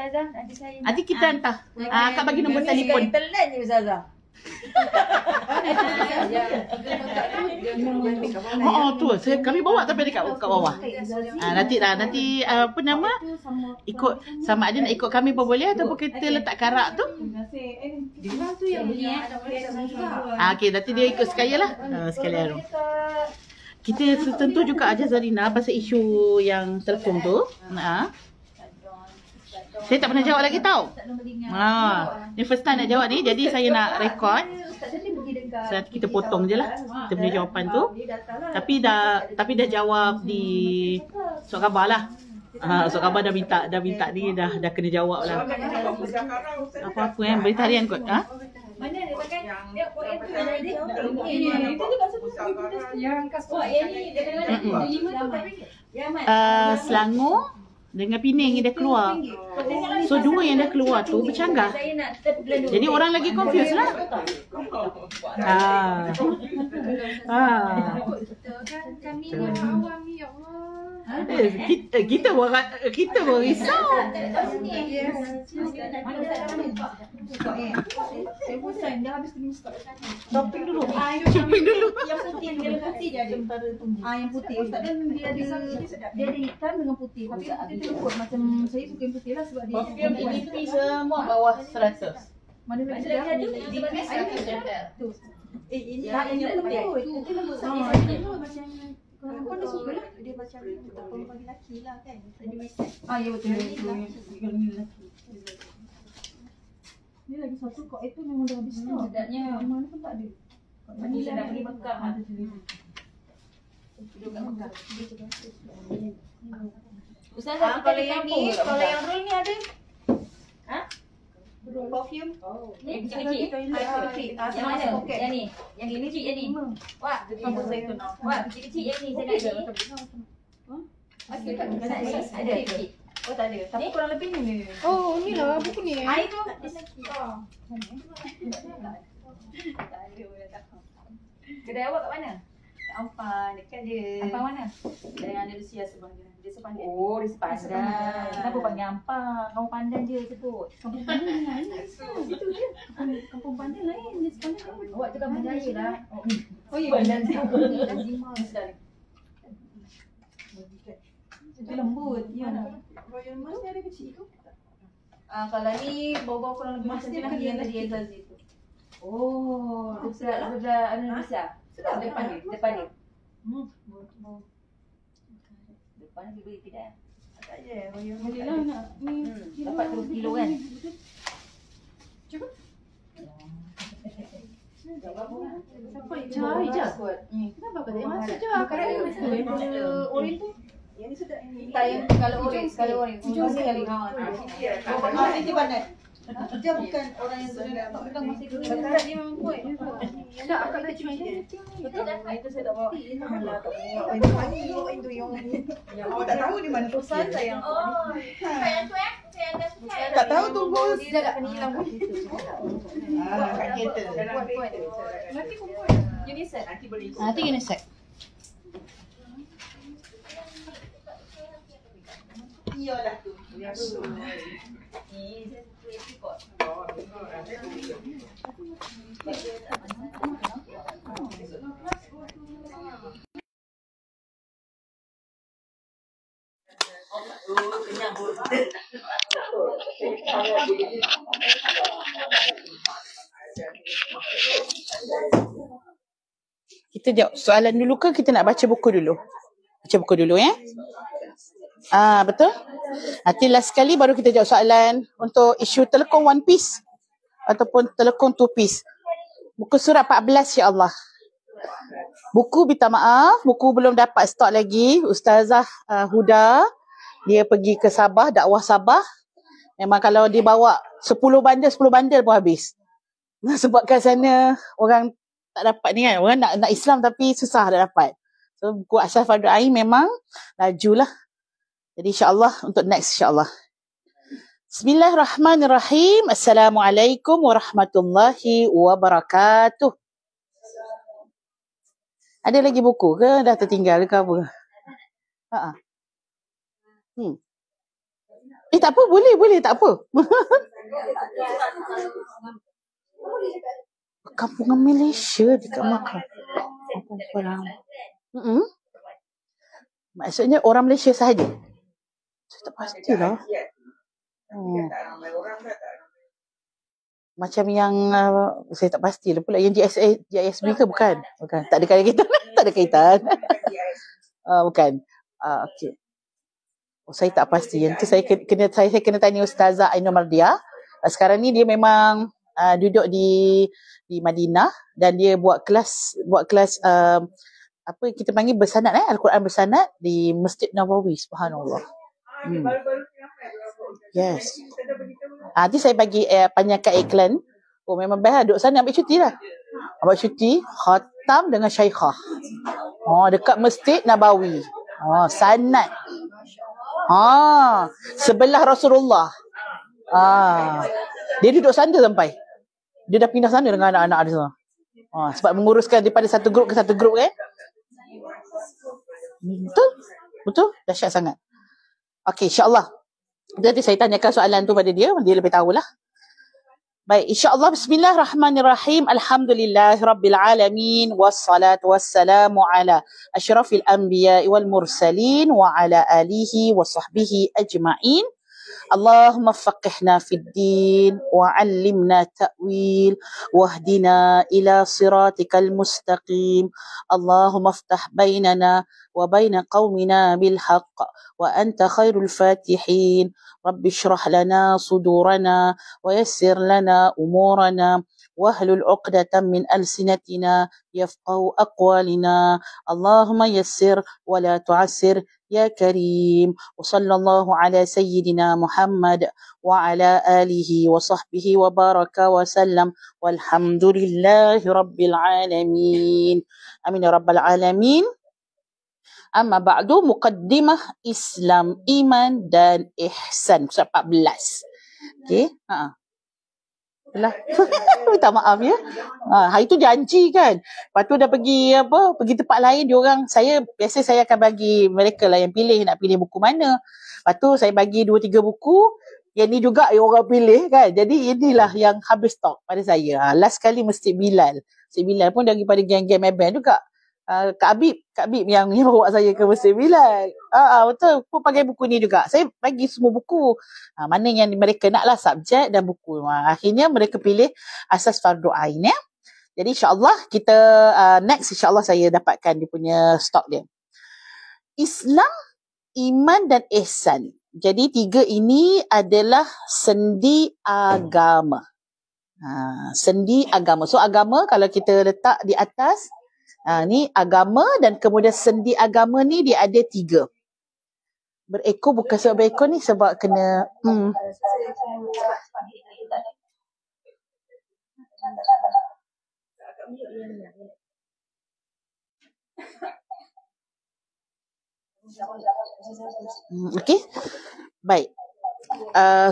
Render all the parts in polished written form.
Ustazah, nanti saya Nanti kita hantar. Akak bagi nombor telefon. internet ni Ustazah. Tu kami bawa tapi dekat bawah. Nanti apa nama? Ikut sama ada nak ikut kami pun boleh ataupun kita letak karak tu. Okey, nanti dia ikut sekalian lah. Sekalian. Kita tentu juga ajar Zarina pasal isu yang telefon tu. Saya tak pernah jawab lagi tau. Ni first time nak jawab ni. Jadi saya nak rekod. So, nanti kita potong je lah kita punya jawapan tu. Tapi dah jawab di surat khabar lah. Surat khabar dah minta ni dah kena jawab lah. Apa-apa berita harian kot. Mana dia pakai? Tengok poin tu ada dia. Itu juga sebut yang kasut yang ni dia kena 5 tu tapi yang mana? Selangor dengan Penang yang dah keluar. So dua yang dah keluar tu bercanggah. Jadi orang lagi confused lah. Kami yang awam ni, ya Allah. Kita risau. Shopping dulu. Yang putih dia ada. Yang putih Ustaz dan dia ada hitam dengan putih. Tapi putih tu ikut macam saya suka yang putih lah sebab dia. Perfume ini semua bawah 100. Mana lagi ada? Tu. Ini yang putih. Itu lembut saja. Macam perempuan dia suka lah. Dia macam perempuan lelaki lah kan. Ya betul. Ni lagi satu kok itu memang dah habis stok. Sedapnya. Mana pun tak ada. Mana nak pergi Mekah. Duduk kat Mekah. Ustazah, kalau yang ni, kalau yang roll ni ada? Perfume? Yang kecil-kecil. Yang mana? Yang ni? Yang kecil yang ni? Wah, wah, kecil-kecil yang ni saya nak ni. Ada kecil. Oh tak ada. Tapi kurang lebih ni. Oh, ni lah buku ni. Air tu? Kedai awak kat mana? Kat Ampan, dekat dia. Ampan mana? Yang Andalusia sebelah dia sepandan. Oh, dia sepandan. Kenapa panggil Ampan? Kampung Pandan dia sebut. Kampung Pandan lain. Itu dia. Kampung Pandan lain. Dia sepandan lain. Awak tu Kampung Jaya lah. Oh ya. Pandan Zima. Itu lembut. Ya nak. Royal Mas ni ada kecil tu? Kalau ni bau-bau kurang lebih macam lah yang tadi Azal tu. Oh, sebelah Andalusia. Depan dia. Depan dia beli tidak. Tak je. Boleh lah nak ni. Dapat 2 kilo kan? Cuba. Siapa cari je? Kenapa kau tak masuk je? Kerana oren tu. Yang ni sedap ni. Tak yang kalau oren. Hujung sekali. Ini pandai. Dia bukan orang yang sebenarnya bukan masih berkarat dia memang kuat. Tak, akak tak cuma dia. Betul dah. Itu saya tak bawa. Alah, tak bawa. Ini panggil bawa itu yang ni. Awak tak tahu di mana pesan sayang. Oh. Yang tu saya ada suka. Tak tahu tunggu dia dah kena hilang pun. Kat kereta. Kuat. Nanti kumpul. Unisex. Nanti unisex. Iyalah tu. Kita jawab soalan dulu ke kita nak baca buku dulu? Baca buku dulu ya. Betul? Nanti last sekali baru kita jawab soalan untuk isu telekong one piece ataupun telekong two piece. Buku surat 14 insya-Allah. Buku minta maaf, buku belum dapat stok lagi. Ustazah Huda dia pergi ke Sabah, dakwah Sabah. Memang kalau dia bawa 10 bandel pun habis. Sebab kat sana orang tak dapat ni kan. Orang nak Islam tapi susah nak dapat. So buku Ashraf Fardu Ain memang lajulah. Jadi insya-Allah untuk next insya-Allah. Bismillahirrahmanirrahim. Assalamualaikum warahmatullahi wabarakatuh. Ada lagi buku ke? Dah tertinggal ke apa? tak apa, boleh, tak apa. Kampungan Malaysia dekat Makkah. Maksudnya orang Malaysia sahaja. Saya tak pastilah. Macam yang saya tak pastilah pula yang GSB ke bukan? Bukan. Tak ada kaitan. Tak ada kaitan. Bukan. Okey. Saya tak pasti. Nanti saya kena tanya Ustazah Ainul Mardia. Sekarang ni dia memang duduk di Madinah dan dia buat kelas apa kita panggil bersanad Al-Quran bersanad di Masjid Nabawi. Subhanallah. Yes. Nanti saya bagi panjangkan iklan. Memang best duduk sana ambil cuti lah. Ambil cuti khatam dengan Syekhah. Dekat Masjid Nabawi. Sanad. Sebelah Rasulullah. Dia duduk sana sampai. Dia dah pindah sana dengan anak-anak dia semua. Sebab menguruskan daripada satu grup ke satu grup kan. Betul? Dahsyat sangat. Okey, insya-Allah. Nanti saya tanyakan soalan tu pada dia lebih tahulah. Baik, insya-Allah. Bismillahirrahmanirrahim. Alhamdulillahirabbil alamin wassalatu wassalamu ala asyrafil anbiya'i wal mursalin wa ala alihi wa sahbihi ajma'in. Allahumma faqihna fid din wa 'allimna ta'wil wahdina ila siratikal mustaqim. Allahumma iftah bainana wa baina qaumina bil haqq wa anta khairul fatihin. Rabbi shrah lana sudurana wa yassir lana umurana wahlul 'uqdatam min alsinatina yafqahu aqwalina. Allahumma yassir wa la tu'assir ya karim. Wa sallallahu ala sayyidina Muhammad wa ala alihi wa sahbihi wa baraka wa sallam walhamdulillahi rabbil alamin. Amin ya rabbal alamin. Amma ba'du, muqaddimah Islam, iman dan ihsan. Surah 14. Okey. Lah. Minta maaf ya. Hari tu janji kan. Lepas tu dah pergi pergi tempat lain biasa saya akan bagi mereka lah yang pilih nak pilih buku mana. Lepas tu saya bagi 2-3 buku. Yang ni juga yang orang pilih kan. Jadi inilah yang habis stok pada saya. Last kali Masjid Bilal. Masjid Bilal pun daripada geng-geng Maybank juga. Kak Habib yang bawa saya ke Masjid Bilal. Betul. Pun pakai buku ni juga. Saya bagi semua buku. Mana yang mereka nak lah, subjek dan buku. Akhirnya mereka pilih asas fardu ain ya. Jadi insyaAllah kita next insyaAllah saya dapatkan dia punya stok dia. Islam, iman dan ihsan. Jadi 3 ini adalah sendi agama. Sendi agama. So agama kalau kita letak di atas, ni agama dan kemudian sendi agama ni dia ada 3. Berekor bukan sebab berekor ni sebab kena okey. Baik.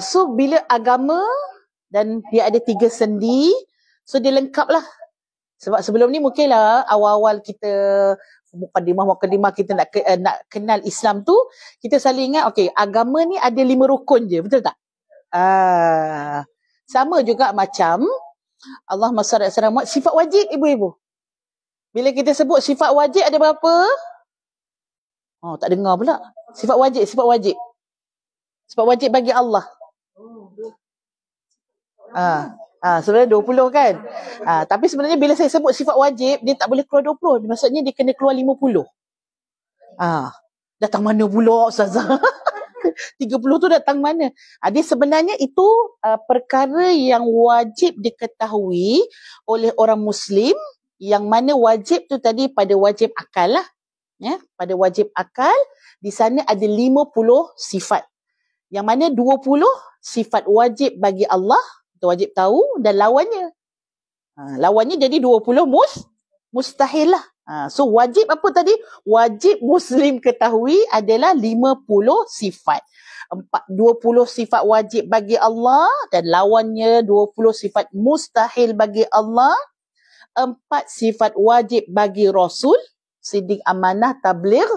So bila agama dan dia ada 3 sendi, so dia lengkap lah. Sebab sebelum ni mungkinlah awal-awal kita mukadimah kita nak kenal Islam tu, kita selalu ingat agama ni ada 5 rukun je, betul tak? Sama juga macam Allahumma shalli ala sayyidina Muhammad, sifat wajib ibu-ibu. Bila kita sebut sifat wajib ada berapa? Tak dengar pula. Sifat wajib. Sifat wajib bagi Allah. Sebenarnya 20 kan. Tapi sebenarnya bila saya sebut sifat wajib, dia tak boleh keluar 20. Maksudnya dia kena keluar 50. Datang mana pula Ustazah? 30 tu datang mana? Dia sebenarnya itu perkara yang wajib diketahui oleh orang Muslim, yang mana wajib tu tadi pada wajib akal lah. Ya, pada wajib akal, di sana ada 50 sifat. Yang mana 20 sifat wajib bagi Allah, kita wajib tahu, dan lawannya. Lawannya jadi 20 mustahil lah. So wajib apa tadi? Wajib Muslim ketahui adalah 50 sifat. 20 sifat wajib bagi Allah dan lawannya 20 sifat mustahil bagi Allah. 4 sifat wajib bagi Rasul, siddiq, amanah, tabligh,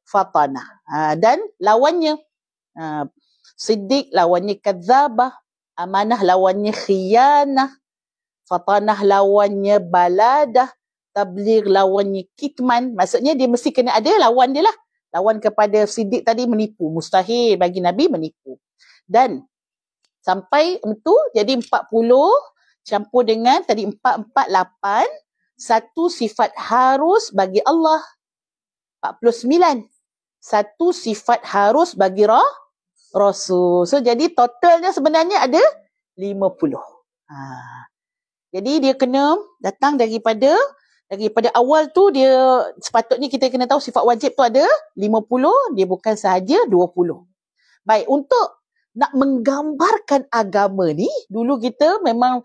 fatanah. Dan lawannya. Siddiq lawannya kadzabah, amanah lawannya khiyanah, fatanah lawannya baladah, tabligh lawannya kitman. Maksudnya dia mesti kena ada lawan dia lah. Lawan kepada Siddiq tadi menipu. Mustahil bagi Nabi menipu. Dan sampai itu jadi 40 campur dengan tadi 448. Satu sifat harus bagi Allah. 49. Satu sifat harus bagi Rasul. So jadi totalnya sebenarnya ada 50. Jadi dia kena datang daripada awal tu dia sepatutnya kita kena tahu sifat wajib tu ada 50, dia bukan sahaja 20. Baik, untuk nak menggambarkan agama ni, dulu kita memang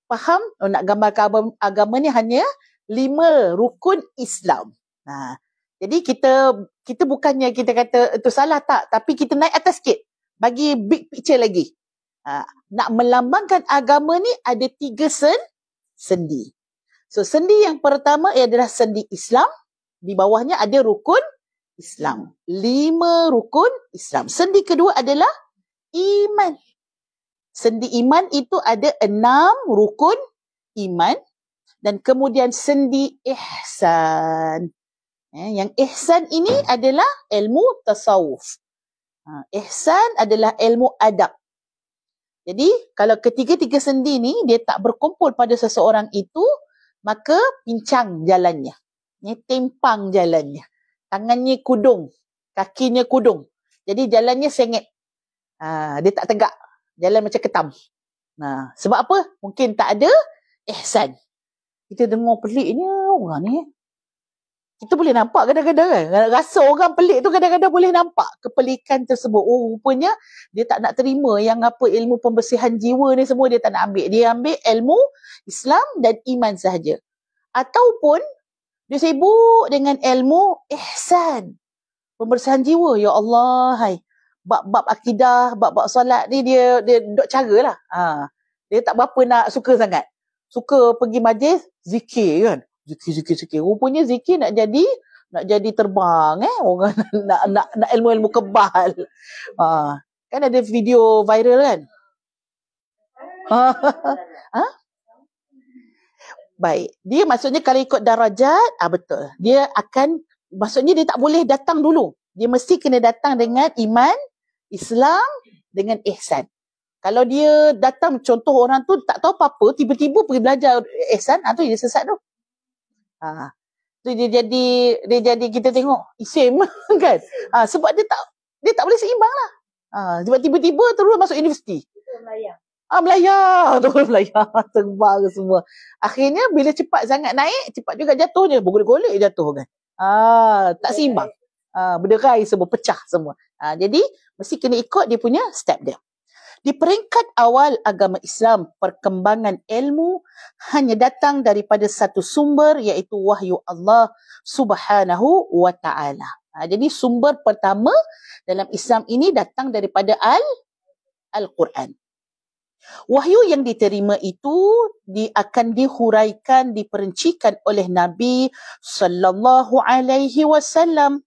faham nak gambarkan agama ni hanya 5 rukun Islam. Jadi kita bukannya kita kata itu salah tak, tapi kita naik atas sikit, bagi big picture lagi. Nak melambangkan agama ni ada 3 sendi. So sendi yang pertama adalah sendi Islam. Di bawahnya ada rukun Islam. 5 rukun Islam. Sendi kedua adalah iman. Sendi iman itu ada 6 rukun iman. Dan kemudian sendi ihsan. Yang ihsan ini adalah ilmu tasawuf. Ihsan adalah ilmu adab. Jadi, kalau ketiga-tiga sendi ni dia tak berkumpul pada seseorang itu, maka pincang jalannya. Tempang jalannya. Tangannya kudung. Kakinya kudung. Jadi, jalannya sengit. Dia tak tegak. Jalan macam ketam. Sebab apa? Mungkin tak ada ihsan. Kita dengar peliknya orang ni. Kita boleh nampak kadang-kadang kan. Rasa orang pelik tu kadang-kadang boleh nampak kepelikan tersebut. Rupanya dia tak nak terima yang apa ilmu pembersihan jiwa ni semua dia tak nak ambil. Dia ambil ilmu Islam dan iman sahaja. Ataupun dia sibuk dengan ilmu ihsan. Pembersihan jiwa. Ya Allah, hai. Bab-bab akidah, bab-bab solat ni dia duk caralah. Dia tak berapa nak suka sangat. Suka pergi majlis zikir kan. Zikir. Rupanya zikir nak jadi terbang orang nak ilmu-ilmu kebal. Kan ada video viral kan? Baik. Dia maksudnya kalau ikut darajat, betul. Dia akan, maksudnya dia tak boleh datang dulu. Dia mesti kena datang dengan iman, Islam dengan ihsan. Kalau dia datang, contoh orang tu tak tahu apa-apa, tiba-tiba pergi belajar ihsan, tu dia sesat tu. Tu dia jadi kita tengok isim kan. Sebab dia tak boleh seimbang lah. Sebab tiba-tiba terus masuk universiti. Melayang. Terbang semua. Akhirnya bila cepat sangat naik, cepat juga jatuhnya. Bergolek-golek jatuh kan. Tak seimbang. Berderai semua, pecah semua. Jadi mesti kena ikut dia punya step dia. Di peringkat awal agama Islam, perkembangan ilmu hanya datang daripada satu sumber, iaitu wahyu Allah Subhanahu wa ta'ala. Jadi sumber pertama dalam Islam ini datang daripada Al-Quran. Wahyu yang diterima itu akan dihuraikan, diperincikan oleh Nabi sallallahu alaihi wasallam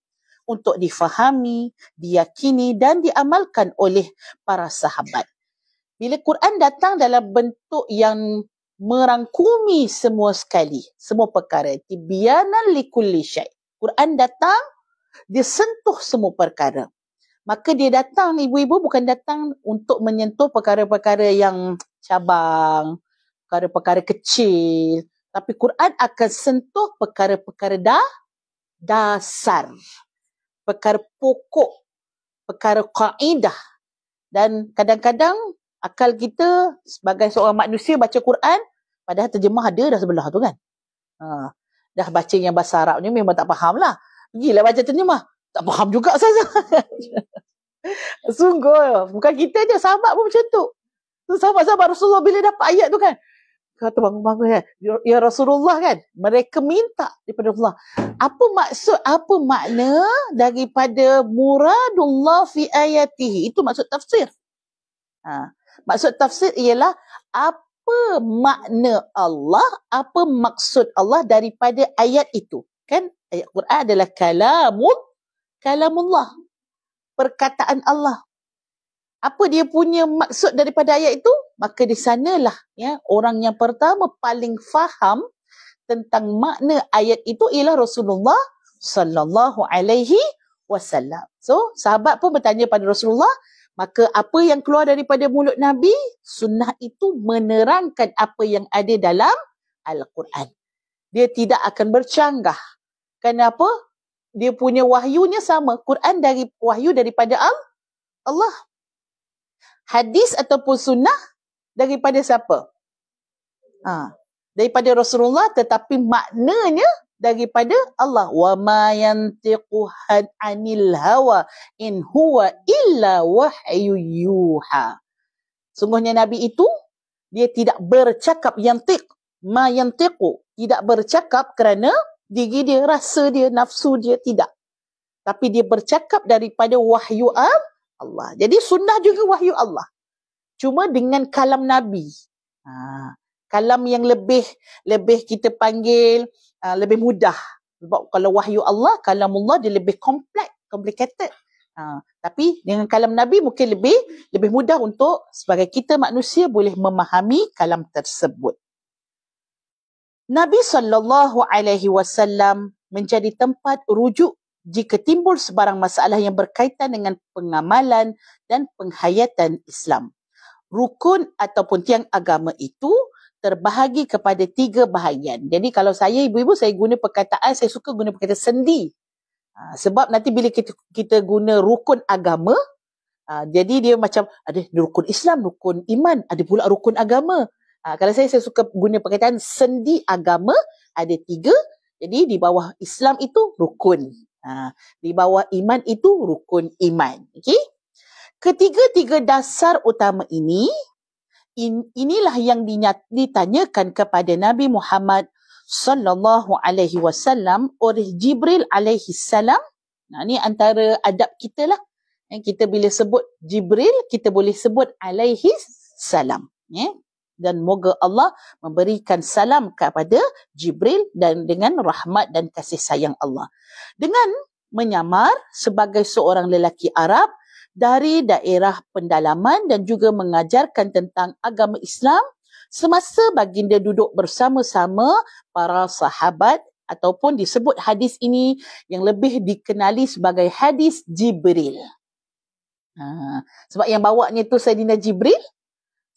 untuk difahami, diyakini dan diamalkan oleh para sahabat. Bila Quran datang dalam bentuk yang merangkumi semua sekali, semua perkara, tibyanan likulli syai'. Quran datang, dia sentuh semua perkara. Maka dia datang, ibu-ibu bukan datang untuk menyentuh perkara-perkara yang cabang, perkara-perkara kecil. Tapi Quran akan sentuh perkara-perkara dasar. Perkara pokok, perkara kaidah. Dan kadang-kadang akal kita sebagai seorang manusia baca Quran, padahal terjemah ada dah sebelah tu kan. Dah baca yang bahasa Arab ni memang tak faham lah. Pergilah baca terjemah, tak faham juga saja. Sungguh, bukan kita je, sahabat pun macam tu. Sahabat-sahabat Rasulullah bila dapat ayat tu kan, kata bangun-bangun kan, ya Rasulullah kan, mereka minta daripada Allah. Apa makna daripada muradullah fi ayatihi? Itu maksud tafsir. Maksud tafsir ialah apa makna Allah, apa maksud Allah daripada ayat itu. Kan ayat Quran adalah kalamullah, perkataan Allah. Apa dia punya maksud daripada ayat itu? Maka di sanalah ya orang yang pertama paling faham tentang makna ayat itu ialah Rasulullah sallallahu alaihi wasallam. So, sahabat pun bertanya pada Rasulullah, maka apa yang keluar daripada mulut Nabi, sunnah itu menerangkan apa yang ada dalam Al-Quran. Dia tidak akan bercanggah. Kenapa? Dia punya wahyunya sama. Quran wahyu daripada Allah. Hadis ataupun sunnah daripada siapa? Daripada Rasulullah, tetapi maknanya daripada Allah. Wa ma yantiqu anil hawa in huwa illa wahyu yuha. Sungguhnya Nabi itu dia tidak bercakap ma yantiqu, tidak bercakap kerana diri dia, rasa dia, nafsu dia, tidak. Tapi dia bercakap daripada wahyu Allah. Jadi sunnah juga wahyu Allah. Cuma dengan kalam Nabi. Kalam yang lebih kita panggil lebih mudah. Sebab kalau wahyu Allah, kalamullah dia lebih complicated. Tapi dengan kalam Nabi mungkin lebih mudah untuk sebagai kita manusia boleh memahami kalam tersebut. Nabi SAW menjadi tempat rujuk jika timbul sebarang masalah yang berkaitan dengan pengamalan dan penghayatan Islam. Rukun ataupun tiang agama itu terbahagi kepada 3 bahagian. Jadi kalau saya, ibu-ibu, saya suka guna perkataan sendi. Sebab nanti bila kita guna rukun agama, jadi dia macam ada rukun Islam, rukun iman, ada pula rukun agama. Kalau saya suka guna perkataan sendi agama, ada 3. Jadi di bawah Islam itu rukun. Di bawah iman itu rukun iman. Okey? Ketiga-tiga dasar utama inilah yang ditanyakan kepada Nabi Muhammad sallallahu alaihi wasallam oleh Jibril alaihi salam. Ini antara adab kita lah. Kita bila sebut Jibril, kita boleh sebut alaihi salam. Dan moga Allah memberikan salam kepada Jibril dan dengan rahmat dan kasih sayang Allah. Dengan menyamar sebagai seorang lelaki Arab dari daerah pendalaman dan juga mengajarkan tentang agama Islam semasa baginda duduk bersama-sama para sahabat, ataupun disebut hadis ini yang lebih dikenali sebagai hadis Jibril. Sebab yang bawanya tu Saidina Jibril,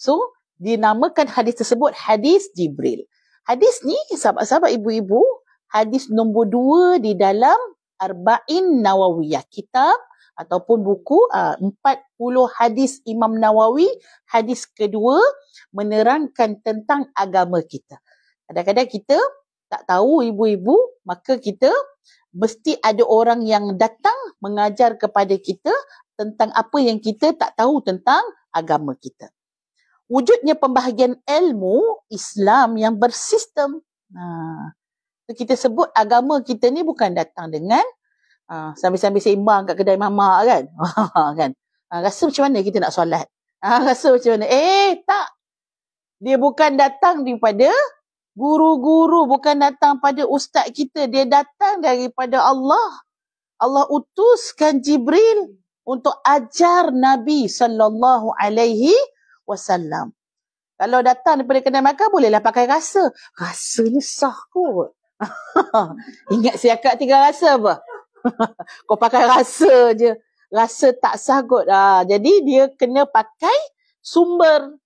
so dinamakan hadis tersebut hadis Jibril. Hadis ni, sahabat-sahabat, ibu-ibu, hadis nombor 2 di dalam Arba'in Nawawiyah, kitab ataupun buku 40 hadis Imam Nawawi. Hadis kedua menerangkan tentang agama kita. Kadang-kadang kita tak tahu, ibu-ibu, maka kita mesti ada orang yang datang mengajar kepada kita tentang apa yang kita tak tahu tentang agama kita. Wujudnya pembahagian ilmu Islam yang bersistem. Kita sebut agama kita ni bukan datang dengan sambil-sambil sembang kat kedai mamak kan. Kan? Rasa macam mana kita nak solat? Rasa macam mana? Tak. Dia bukan datang daripada guru-guru, bukan datang pada ustaz kita. Dia datang daripada Allah. Allah utuskan Jibril untuk ajar Nabi sallallahu alaihi wasallam. Kalau datang daripada kedai makan, bolehlah pakai rasa. Rasa ni sah kot. Ingat saya kat 3 rasa apa? Kau pakai rasa je. Rasa tak sah kot. Jadi dia kena pakai sumber.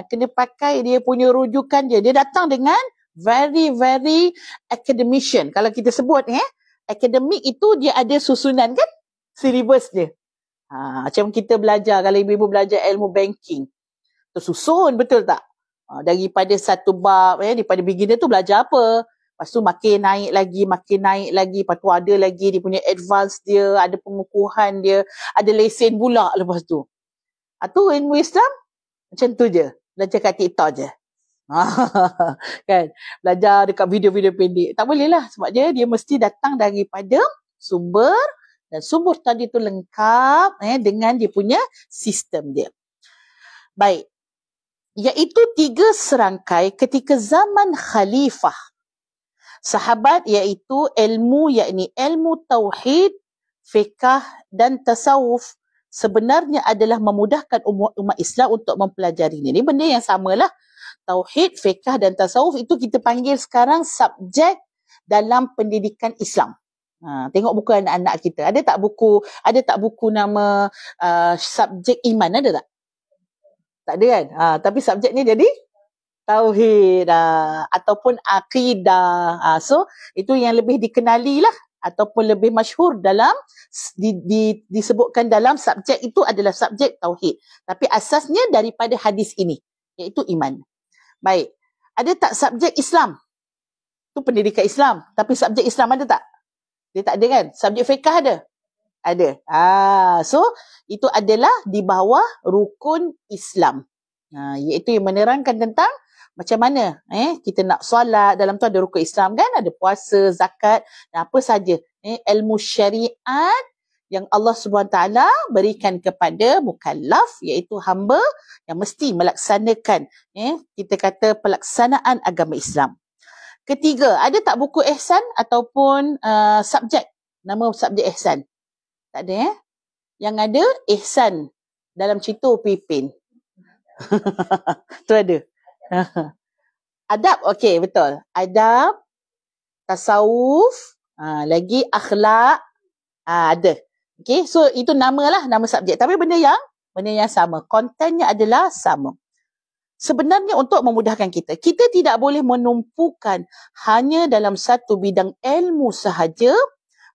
Kena pakai dia punya rujukan je. Dia datang dengan very, very academician. Kalau kita sebut, akademik itu dia ada susunan kan? Syllabus dia. Macam kita belajar, kalau ibu-ibu belajar ilmu banking, tersusun, betul tak? Daripada satu bab, daripada beginner tu belajar apa? Lepas tu makin naik lagi. Lepas tu ada lagi dia punya advance dia, ada pengukuhan dia, ada lesen pula lepas tu. Tu ilmu Islam, macam tu je. Belajar kat TikTok je. Kan? Belajar dekat video-video pendek. Tak boleh lah. Sebab dia mesti datang daripada sumber, dan sumber tadi tu lengkap dengan dia punya sistem dia. Baik. Iaitu 3 serangkai ketika zaman khalifah. Sahabat iaitu ilmu, yakni ilmu tauhid, fiqh dan tasawuf sebenarnya adalah memudahkan umat Islam untuk mempelajarinya. Ini benda yang samalah. Tauhid, fiqh dan tasawuf itu kita panggil sekarang subjek dalam pendidikan Islam. Tengok buku anak-anak kita. Ada tak buku nama subjek iman, ada tak? Tak ada kan? Tapi subjek ni jadi tauhid ataupun akidah. So itu yang lebih dikenali lah ataupun lebih masyhur dalam disebutkan dalam subjek itu adalah subjek tauhid. Tapi asasnya daripada hadis ini, iaitu iman. Baik. Ada tak subjek Islam? Itu pendidikan Islam. Tapi subjek Islam ada tak? Dia tak ada kan? Subjek fiqh ada? Ada. So, itu adalah di bawah rukun Islam. Iaitu yang menerangkan tentang macam mana kita nak solat. Dalam tu ada rukun Islam kan? Ada puasa, zakat, dan apa saja. Ilmu syariat yang Allah SWT berikan kepada mukallaf, iaitu hamba yang mesti melaksanakan. Kita kata pelaksanaan agama Islam. Ketiga, ada tak buku ihsan ataupun subjek, nama subjek ihsan? Tak ada Yang ada ihsan dalam cerita Pipin. Tu ada. Adab, okey, betul. Adab, tasawuf, lagi akhlak, ada. Okey, so itu nama subjek. Tapi benda yang sama. Kontennya adalah sama. Sebenarnya untuk memudahkan kita tidak boleh menumpukan hanya dalam satu bidang ilmu sahaja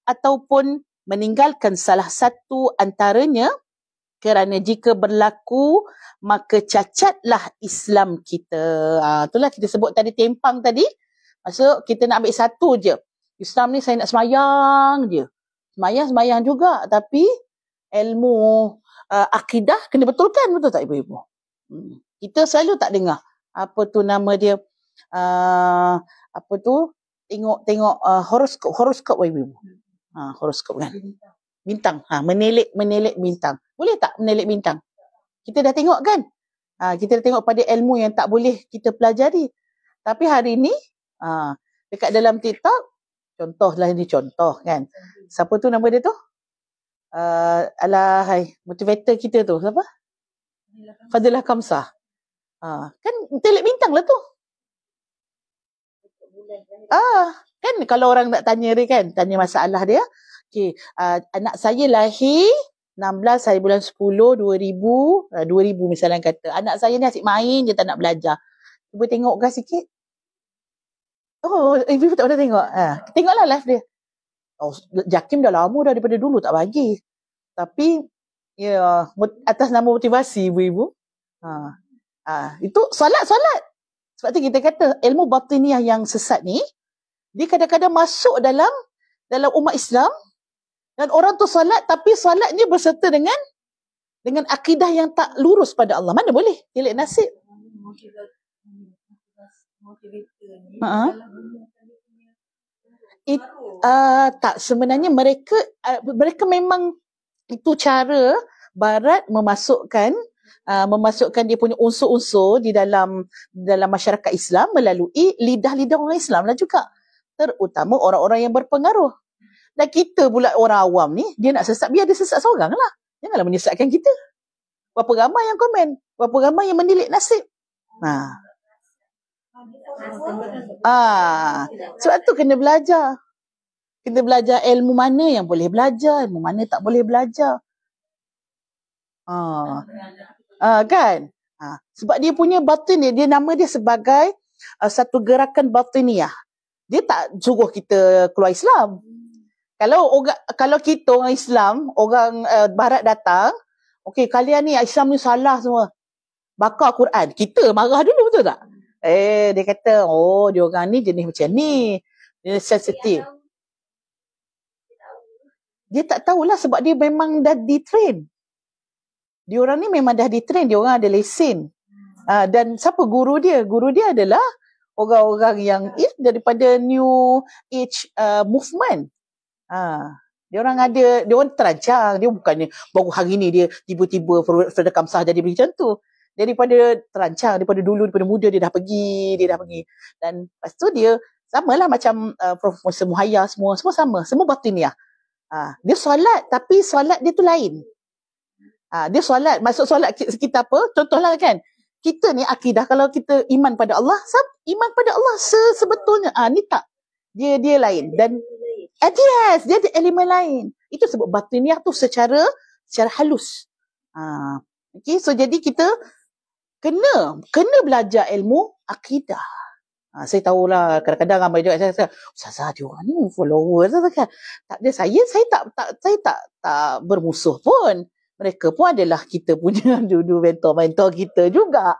ataupun meninggalkan salah satu antaranya, kerana jika berlaku maka cacatlah Islam kita. Itulah kita sebut tadi tempang tadi. Maksud kita nak ambil satu je. Islam ni saya nak semayang je. Semayang juga, tapi ilmu akidah kena betulkan, betul tak ibu-ibu? Kita selalu tak dengar apa tu nama dia, tengok horoskop ibu-ibu. Horoskop kan, bintang, menilik bintang. Boleh tak menilik bintang? Kita dah tengok kan? Kita dah tengok pada ilmu yang tak boleh kita pelajari. Tapi hari ni dekat dalam TikTok, contoh kan, siapa tu nama dia tu? Motivator kita tu siapa? Fadilah Kamsah. Kan telik bintang lah tu. Kan kalau orang nak tanya dia kan, tanya masalah dia, okey, anak saya lahir 16 hari bulan 10 2000 misalnya kata. Anak saya ni asyik main je, tak nak belajar. Cuba tengok kan sikit. Ibu tak pernah tengok. Tengoklah live dia. Jakim dah lama dah, daripada dulu tak bagi. Tapi atas nama motivasi ibu-ibu. Itu solat. Sebab tu kita kata ilmu batiniah yang sesat ni, dia kadang-kadang masuk dalam umat Islam, dan orang tu solat tapi solatnya berserta dengan akidah yang tak lurus pada Allah. Mana boleh? Tilik nasib. Tak, sebenarnya mereka memang itu cara Barat memasukkan dia punya unsur-unsur di dalam masyarakat Islam melalui lidah-lidah orang Islam lah juga, terutama orang-orang yang berpengaruh. Dan kita pula orang awam ni, dia nak sesat, biar dia sesat seorang lah, janganlah menyesatkan kita. Berapa ramai yang komen, berapa ramai yang menilik nasib. Sebab tu kena belajar ilmu mana yang boleh belajar, ilmu mana tak boleh belajar. Kan? Sebab dia punya batin dia nama dia sebagai satu gerakan batiniah. Dia tak suruh kita keluar Islam. Kalau kita orang Islam, orang Barat datang, okey, kalian ni Islam ni salah semua, bakar Quran, kita marah dulu, betul tak? Dia kata, dia orang ni jenis macam ni, dia sensitif. Dia tak tahulah sebab dia memang dah di-train. Dia orang ni memang dah di-train, dia orang ada lesen. Dan siapa guru dia? Guru dia adalah orang-orang yang daripada New Age movement. Dia orang terancang. Dia bukannya baru hari ni dia tiba-tiba Fadilah Kamsah jadi macam tu. Daripada terancang, daripada dulu, daripada muda dia dah pergi. Dan lepas tu dia samalah macam Prof. Musa Muhayya, semua sama, semua batiniah. Dia solat, tapi solat dia tu lain. Dia solat. Maksud solat kita apa? Contohlah kan. Kita ni akidah kalau kita iman pada Allah, iman pada Allah sebetulnya. Ni tak. Dia lain. Dan yes, dia ada elemen lain. Itu sebut batiniah tu secara halus. Okay, so jadi kita kena belajar ilmu akidah. Saya tahulah kadang-kadang ramai juga saya kata, Ustazah dia orang ni follower kan. Tak ada saya tak bermusuh pun. Mereka pun adalah kita punya dulu mentor kita juga.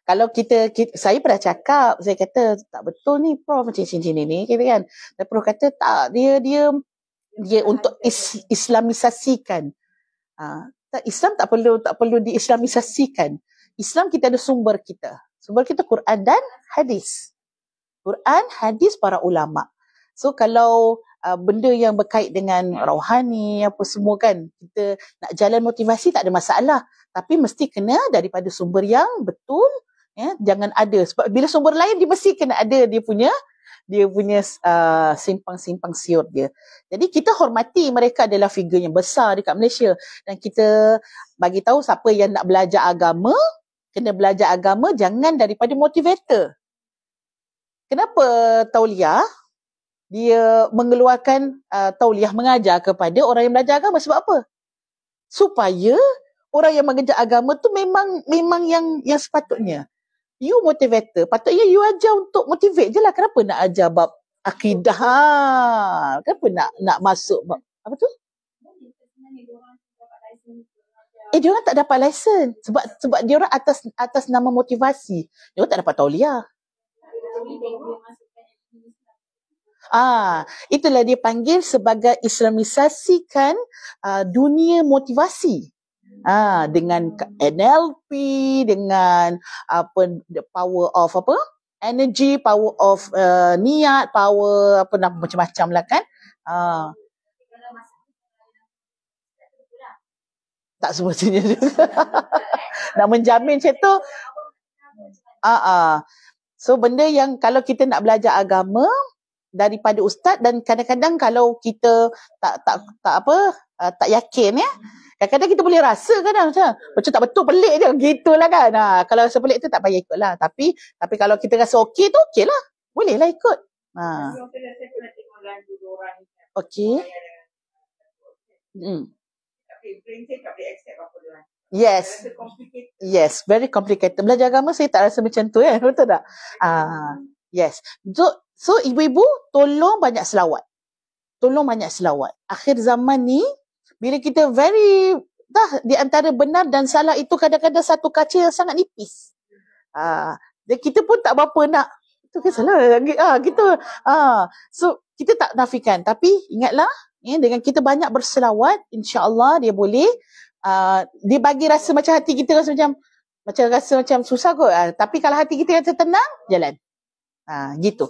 Kalau saya pernah cakap, saya kata tak betul ni Prof macam ni kata kan. Dan Prof kata tak, dia untuk islamisasikan. Islam tak perlu diislamisasikan. Islam kita ada sumber kita. Sumber kita Quran dan hadis. Quran, hadis para ulama. So kalau benda yang berkait dengan rohani apa semua kan, kita nak jalan motivasi tak ada masalah, tapi mesti kena daripada sumber yang betul, ya. Jangan ada, sebab bila sumber lain dia mesti kena ada dia punya simpang siur dia. Jadi kita hormati mereka adalah figure yang besar dekat Malaysia, dan kita bagi tahu siapa yang nak belajar agama, kena belajar agama jangan daripada motivator. Kenapa tauliah dia mengeluarkan tauliah mengajar kepada orang yang belajar agama? Sebab apa? Supaya orang yang mengajar agama tu memang yang sepatutnya. You motivator, patutnya you ajar untuk motivate je lah. Kenapa nak ajar bab akidah? Kenapa nak masuk bab apa tu? Dia orang tak dapat lesen sebab dia orang atas nama motivasi. Dia orang tak dapat tauliah. Itulah dia panggil sebagai islamisasikan dunia motivasi. Dengan NLP, dengan the power of energy, power of niat, power macam-macam lah kan. Tak semestinya juga. Nak menjamin macam tu. So benda yang kalau kita nak belajar agama daripada ustaz, dan kadang-kadang kalau kita tak yakin ya, kadang-kadang kita boleh rasa macam tak betul, pelik je gitulah kan. Kalau rasa pelik tu tak payah ikut lah, tapi kalau kita rasa okey tu okey lah, boleh lah ikut. Okey. Yes, very complicated. Belajar agama saya tak rasa macam tu kan, betul tak? Yes. So ibu-ibu tolong banyak selawat. Akhir zaman ni bila kita di antara benar dan salah itu kadang-kadang satu kaca yang sangat nipis. Dan kita pun tak berapa nak itu kan salah gitu. So kita tak nafikan, tapi ingatlah dengan kita banyak berselawat, insya-Allah dia boleh dia bagi rasa macam hati kita rasa macam susah kot. Tapi kalau hati kita rasa tenang, jalan. Gitu.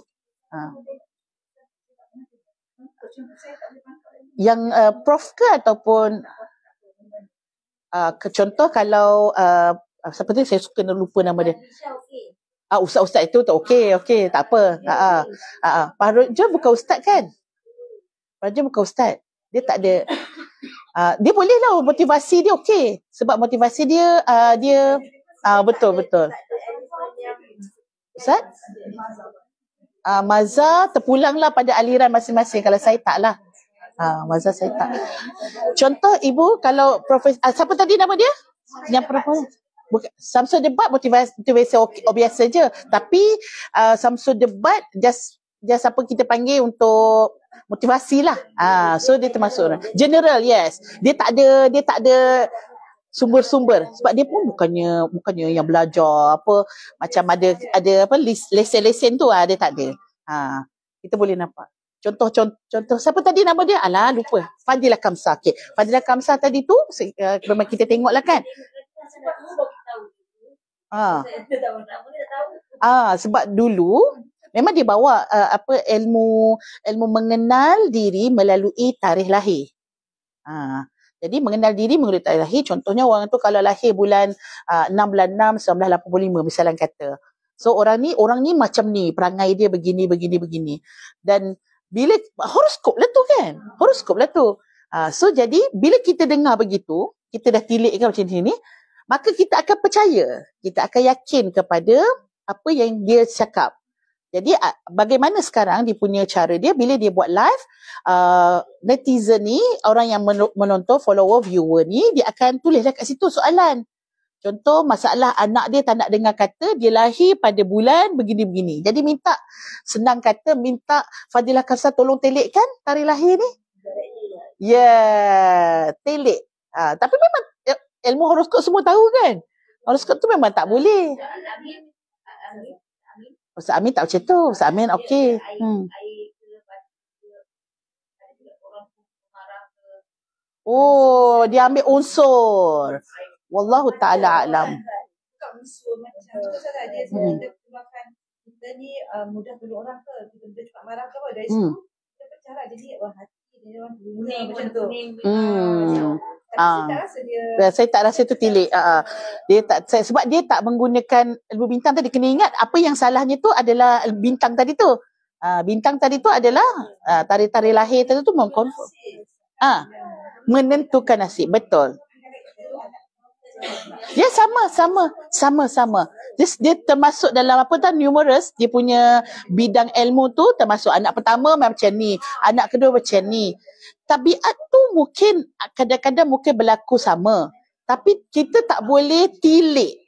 Yang Prof ke ataupun contoh kalau siapa tu saya suka lupa nama dia. Ustaz itu tak okey, tak apa. Pak Roja bukan ustaz kan? Raja bukan ustaz. Dia tak ada dia boleh lah motivasi dia okey. Sebab motivasi dia betul. Ustaz? Mazhar terpulanglah pada aliran masing-masing. Kalau saya taklah. Mazhar saya tak. Contoh ibu kalau profesor siapa tadi nama dia? Yang perempuan. Samsul Debat motivasi biasa je. Tapi Samsul Debat just apa kita panggil untuk motivasi lah. So dia termasuk general, yes. Dia tak ada sumber-sumber sebab dia pun bukannya yang belajar macam ada lesen-lesen tu dia tak ada. Kita boleh nampak. Contoh siapa tadi nama dia? Lupa. Fadilah Kamsah. Okay. Fadilah Kamsah tadi tu memang kita tengoklah kan. Sebab dulu memang dia bawa ilmu mengenal diri melalui tarikh lahir. Jadi mengenal diri melalui tarikh lahir, contohnya orang tu kalau lahir bulan 6 bulan 6 1985 misalnya kata. So orang ni macam ni, perangai dia begini. Dan bila horoskop lah tu kan? Horoskop lah tu. So jadi bila kita dengar begitu, kita dah tilik kan macam ni, maka kita akan percaya, kita akan yakin kepada apa yang dia cakap. Jadi bagaimana sekarang dia punya cara dia bila dia buat live, netizen ni, orang yang menonton, follower, viewer ni, dia akan tulislah kat situ soalan. Contoh masalah anak dia tak nak dengar kata dia lahir pada bulan begini-begini. Jadi senang kata minta Fadilah Kasar tolong telekkan tarikh lahir ni. Ya, telik. Tapi memang ilmu horoskop semua tahu kan? Horoskop tu memang tak boleh. Ustaz Amin tak macam tu. Ustaz Amin okey. Oh, dia ambil unsur. Wallahu ta'ala alam. Bukan unsur macam tu salah. Dia sebabkan kita ni mudah tuduh orang ke. Kita cepat marah ke apa. Dari situ kita pecah lah. Jadi hati dia orang guna macam tu. Saya tak rasa dia. Saya tak rasa tu tilik. Dia tak, sebab dia tak menggunakan ilmu bintang tadi. Kena ingat apa yang salahnya tu adalah bintang tadi tu. Bintang tadi tu adalah tarikh-tarikh lahir tadi tu mengkonfirm. Menentukan nasib. Betul. Ya, sama. Dia termasuk dalam numerous, dia punya bidang ilmu tu termasuk anak pertama macam ni, anak kedua macam ni. Tabiat tu mungkin kadang-kadang mungkin berlaku sama, tapi kita tak boleh tilik.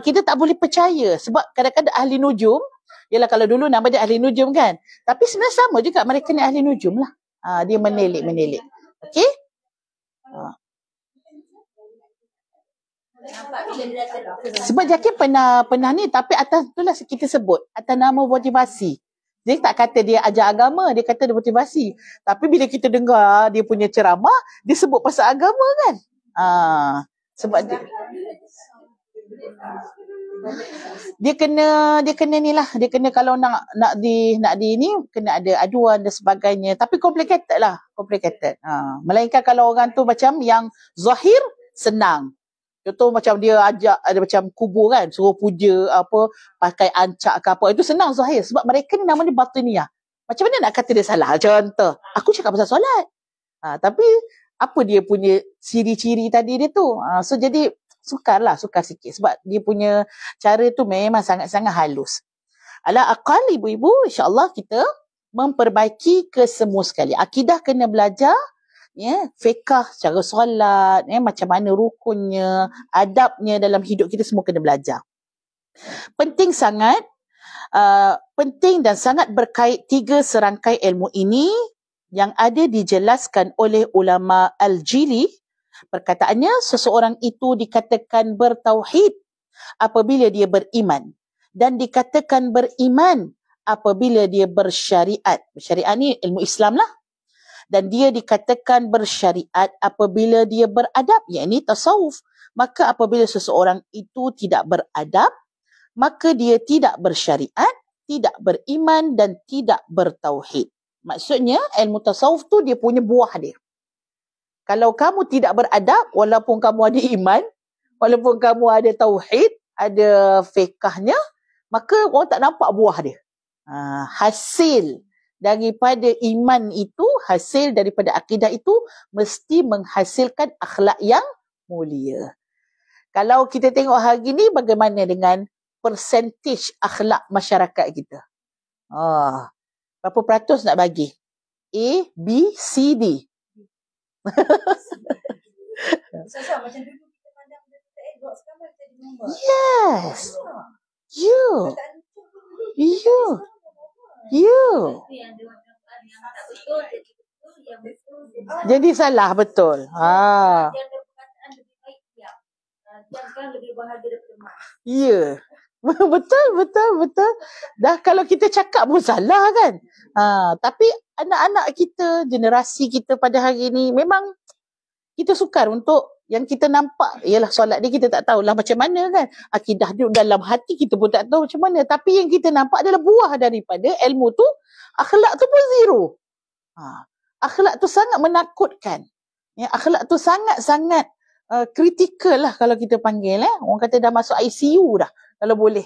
Kita tak boleh percaya sebab kadang-kadang ahli nujum, yalah kalau dulu nama dia ahli nujum kan, tapi sebenarnya sama juga mereka ni ahli nujum lah. Dia menilik. Okey? Sebab Jakim pernah ni, tapi atas itulah kita sebut atas nama motivasi. Dia tak kata dia ajar agama, dia kata dia motivasi. Tapi bila kita dengar dia punya ceramah, dia sebut pasal agama kan. Sebab dia kena ni lah, dia kena kalau nak di ni kena ada aduan dan sebagainya. Tapi complicated. Melainkan kalau orang tu macam yang zahir senang. Contoh macam dia ajak ada macam kubur kan, suruh puja apa, pakai ancak ke apa, itu senang zahir sebab mereka ni nama dia batiniyah. Macam mana nak kata dia salah? Contoh, aku cakap pasal solat. Tapi apa dia punya ciri-ciri tadi dia tu? So jadi sukar sikit sebab dia punya cara tu memang sangat-sangat halus. Ala aqal ibu-ibu, insya-Allah kita memperbaiki ke semua sekali. Akidah kena belajar, fiqh, cara solat, macam mana rukunnya, adabnya dalam hidup kita semua kena belajar. Penting dan sangat berkait 3 serangkai ilmu ini yang ada dijelaskan oleh ulama Al-Jili. Perkataannya, seseorang itu dikatakan bertauhid apabila dia beriman, dan dikatakan beriman apabila dia bersyariat. Syariat ni ilmu Islam lah. Dan dia dikatakan bersyariat apabila dia beradab, yakni tasawuf. Maka apabila seseorang itu tidak beradab, maka dia tidak bersyariat, tidak beriman dan tidak bertauhid. Maksudnya ilmu tasawuf tu dia punya buah dia. Kalau kamu tidak beradab, walaupun kamu ada iman, walaupun kamu ada tauhid, ada fiqahnya, maka orang tak nampak buah dia. Hasil daripada iman itu, hasil daripada akidah itu mesti menghasilkan akhlak yang mulia. Kalau kita tengok hari ni bagaimana dengan persentage akhlak masyarakat kita? Berapa peratus nak bagi? A, B, C, D. Macam dulu kita pandang kita elok, sekarang jadi nombor. Yes. You. Jadi salah betul. Ya. Betul. Dah kalau kita cakap pun salah kan. Tapi anak-anak kita, generasi kita pada hari ni memang kita sukar untuk yang kita nampak. Ialah solat dia kita tak tahulah macam mana kan. Akidah dia dalam hati kita pun tak tahu macam mana. Tapi yang kita nampak adalah buah daripada ilmu tu. Akhlak tu pun zero. Akhlak tu sangat menakutkan. Akhlak tu sangat-sangat kritikal lah kalau kita panggil. Orang kata dah masuk ICU dah kalau boleh.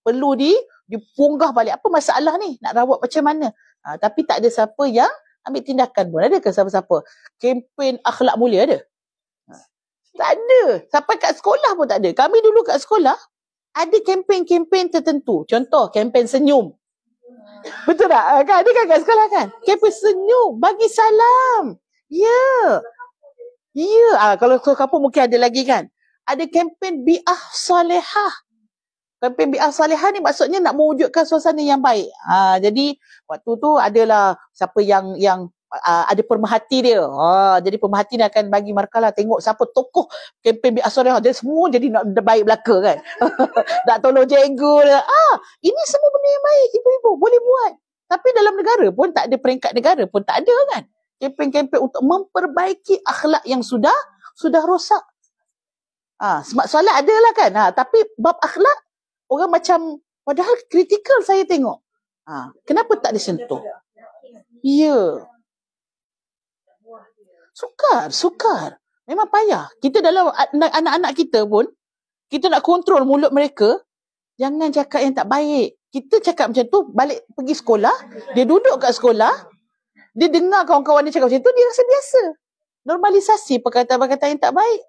Perlu dipunggah balik. Apa masalah ni? Nak rawat macam mana? Tapi tak ada siapa yang ambil tindakan pun. Ada ke siapa-siapa? Kempen akhlak mulia ada? Tak ada. Sampai kat sekolah pun tak ada. Kami dulu kat sekolah, ada kempen-kempen tertentu. Contoh, kempen senyum. Betul tak? Kan? Ada kan kat sekolah kan? Kempen senyum. Bagi salam. Ya. Ya. Kalau kampung mungkin ada lagi kan? Ada kempen bi'ah salihah. Kempen bi'ah salihah ni maksudnya nak mewujudkan suasana yang baik. Jadi waktu tu adalah siapa yang ada pemerhati dia. Jadi pemerhati ni akan bagi markah lah. Tengok siapa tokoh kempen bi'ah salihah. Dia semua jadi nak baik belaka kan. Nak tolong cikgu. Ini semua benda yang baik. Ibu-ibu boleh buat. Tapi dalam negara pun tak ada, peringkat negara pun tak ada kan. Kempen-kempen untuk memperbaiki akhlak yang sudah rosak. Soalan adalah kan. Tapi bab akhlak, orang macam, padahal kritikal saya tengok. Kenapa tak disentuh? Ya. Sukar. Memang payah. Kita dalam anak-anak kita pun, kita nak kontrol mulut mereka, jangan cakap yang tak baik. Kita cakap macam tu, balik pergi sekolah, dia duduk kat sekolah, dia dengar kawan-kawan dia cakap macam tu, dia rasa biasa. Normalisasi perkataan-perkataan yang tak baik.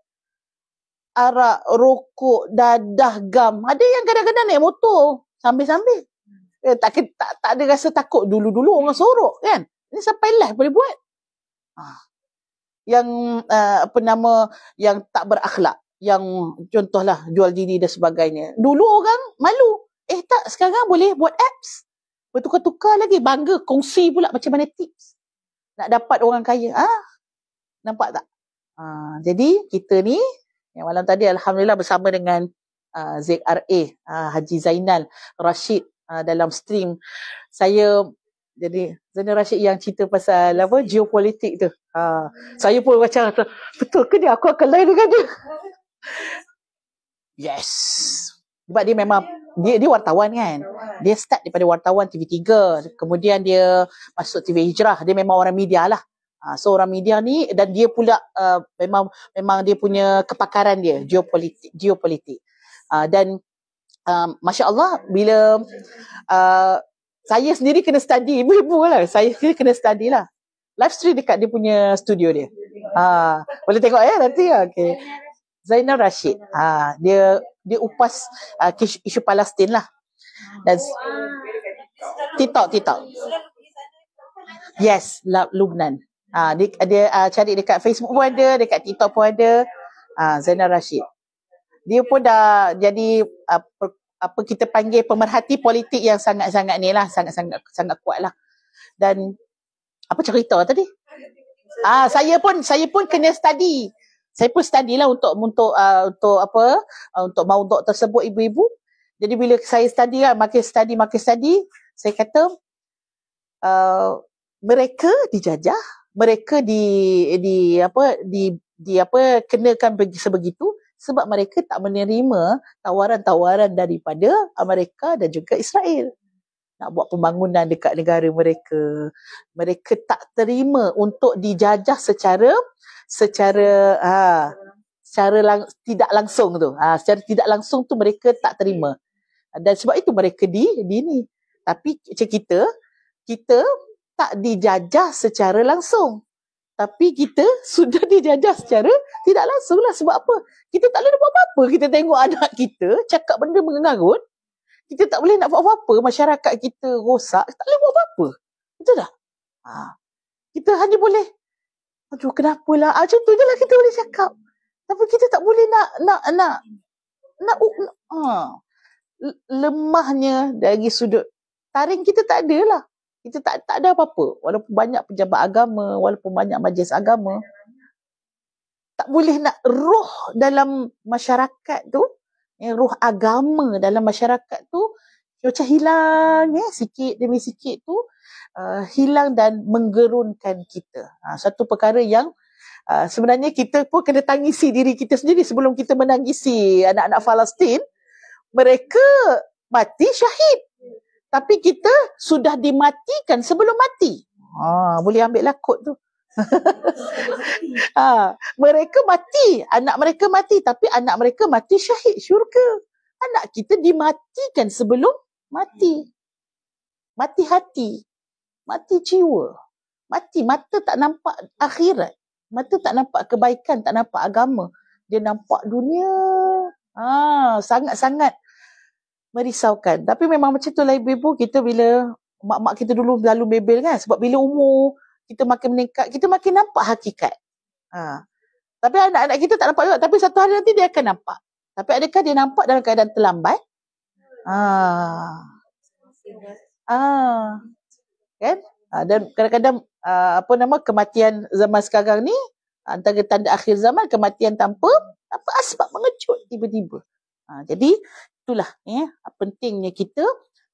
Arak, rokok, dadah, gam. Ada yang kadang-kadang naik motor sambil-sambil. Tak ada rasa takut. Dulu-dulu orang sorok kan. Ini sampai live boleh buat. Yang yang tak berakhlak. Yang contohlah jual diri dan sebagainya. Dulu orang malu. Tak, sekarang boleh buat apps. Bertukar-tukar lagi. Bangga, kongsi pula macam mana tips nak dapat orang kaya. Nampak tak? Jadi kita ni yang malam tadi alhamdulillah bersama dengan ZRA Haji Zainal Rashid dalam stream. Jadi Zainal Rashid yang cerita pasal geopolitik tu. Saya pun macam betul ke dia, aku akan lain dengan dia. Yes. Sebab dia memang dia wartawan kan. Dia start daripada wartawan TV3, kemudian dia masuk TV Hijrah. Dia memang orang media lah. So orang media ni, dan dia pula memang dia punya kepakaran dia geopolitik. Dan Masya Allah, bila saya sendiri kena study, ibu-ibu lah, saya sendiri kena study lah. Live stream dekat dia punya studio dia. Boleh tengok nanti. Okay. Zainal Rashid. Dia upas isu Palestin lah. Dan TikTok. Yes, Lubnan. Dia cari dekat Facebook pun ada, dekat TikTok pun ada. Zainal Rashid. Dia pun dah jadi apa kita panggil pemerhati politik yang sangat-sangat ni lah, sangat kuat lah. Dan apa cerita tadi? Saya pun kena study. Saya pun study lah untuk maudhu' tersebut, ibu-ibu. Jadi bila saya study lah, makin study, saya kata mereka dijajah, mereka kenakan sebegitu sebab mereka tak menerima tawaran-tawaran daripada Amerika dan juga Israel nak buat pembangunan dekat negara mereka. Mereka tak terima untuk dijajah secara tidak langsung tu. Secara tidak langsung tu mereka tak terima. Dan sebab itu mereka di ni. Tapi macam kita tak dijajah secara langsung. Tapi kita sudah dijajah secara tidak langsung lah. Sebab apa? Kita tak boleh buat apa-apa. Kita tengok anak kita cakap benda mengarut. Kita tak boleh nak buat apa-apa. Masyarakat kita rosak. Tak boleh buat apa-apa. Betul tak? Kita hanya boleh, aduh kenapalah. Macam tu je lah kita boleh cakap. Tapi kita tak boleh nak lemahnya dari sudut taring kita tak ada lah. Kita tak ada apa-apa. Walaupun banyak pejabat agama, walaupun banyak majlis agama, tak boleh nak roh dalam masyarakat tu, roh agama dalam masyarakat tu macam hilang sikit demi sikit tu, hilang dan menggerunkan kita. Satu perkara yang sebenarnya kita pun kena tangisi diri kita sendiri sebelum kita menangisi anak-anak Palestin. Mereka mati syahid. Tapi kita sudah dimatikan sebelum mati. Boleh ambil lah kod tu. Mereka mati, anak mereka mati, tapi anak mereka mati syahid syurga. Anak kita dimatikan sebelum mati. Mati hati, mati jiwa. Mati, mata tak nampak akhirat. Mata tak nampak kebaikan, tak nampak agama. Dia nampak dunia. Sangat-sangat merisaukan. Tapi memang macam tu lah ibu-ibu, kita bila mak-mak kita dulu lalu bebel kan, sebab bila umur kita makin meningkat, kita makin nampak hakikat. Tapi anak-anak kita tak nampak juga, tapi satu hari nanti dia akan nampak. Tapi adakah dia nampak dalam keadaan terlambat? Kan? Dan kadang-kadang kematian zaman sekarang ni antara tanda akhir zaman, kematian tanpa asbab mengejut tiba-tiba. Jadi itulah pentingnya kita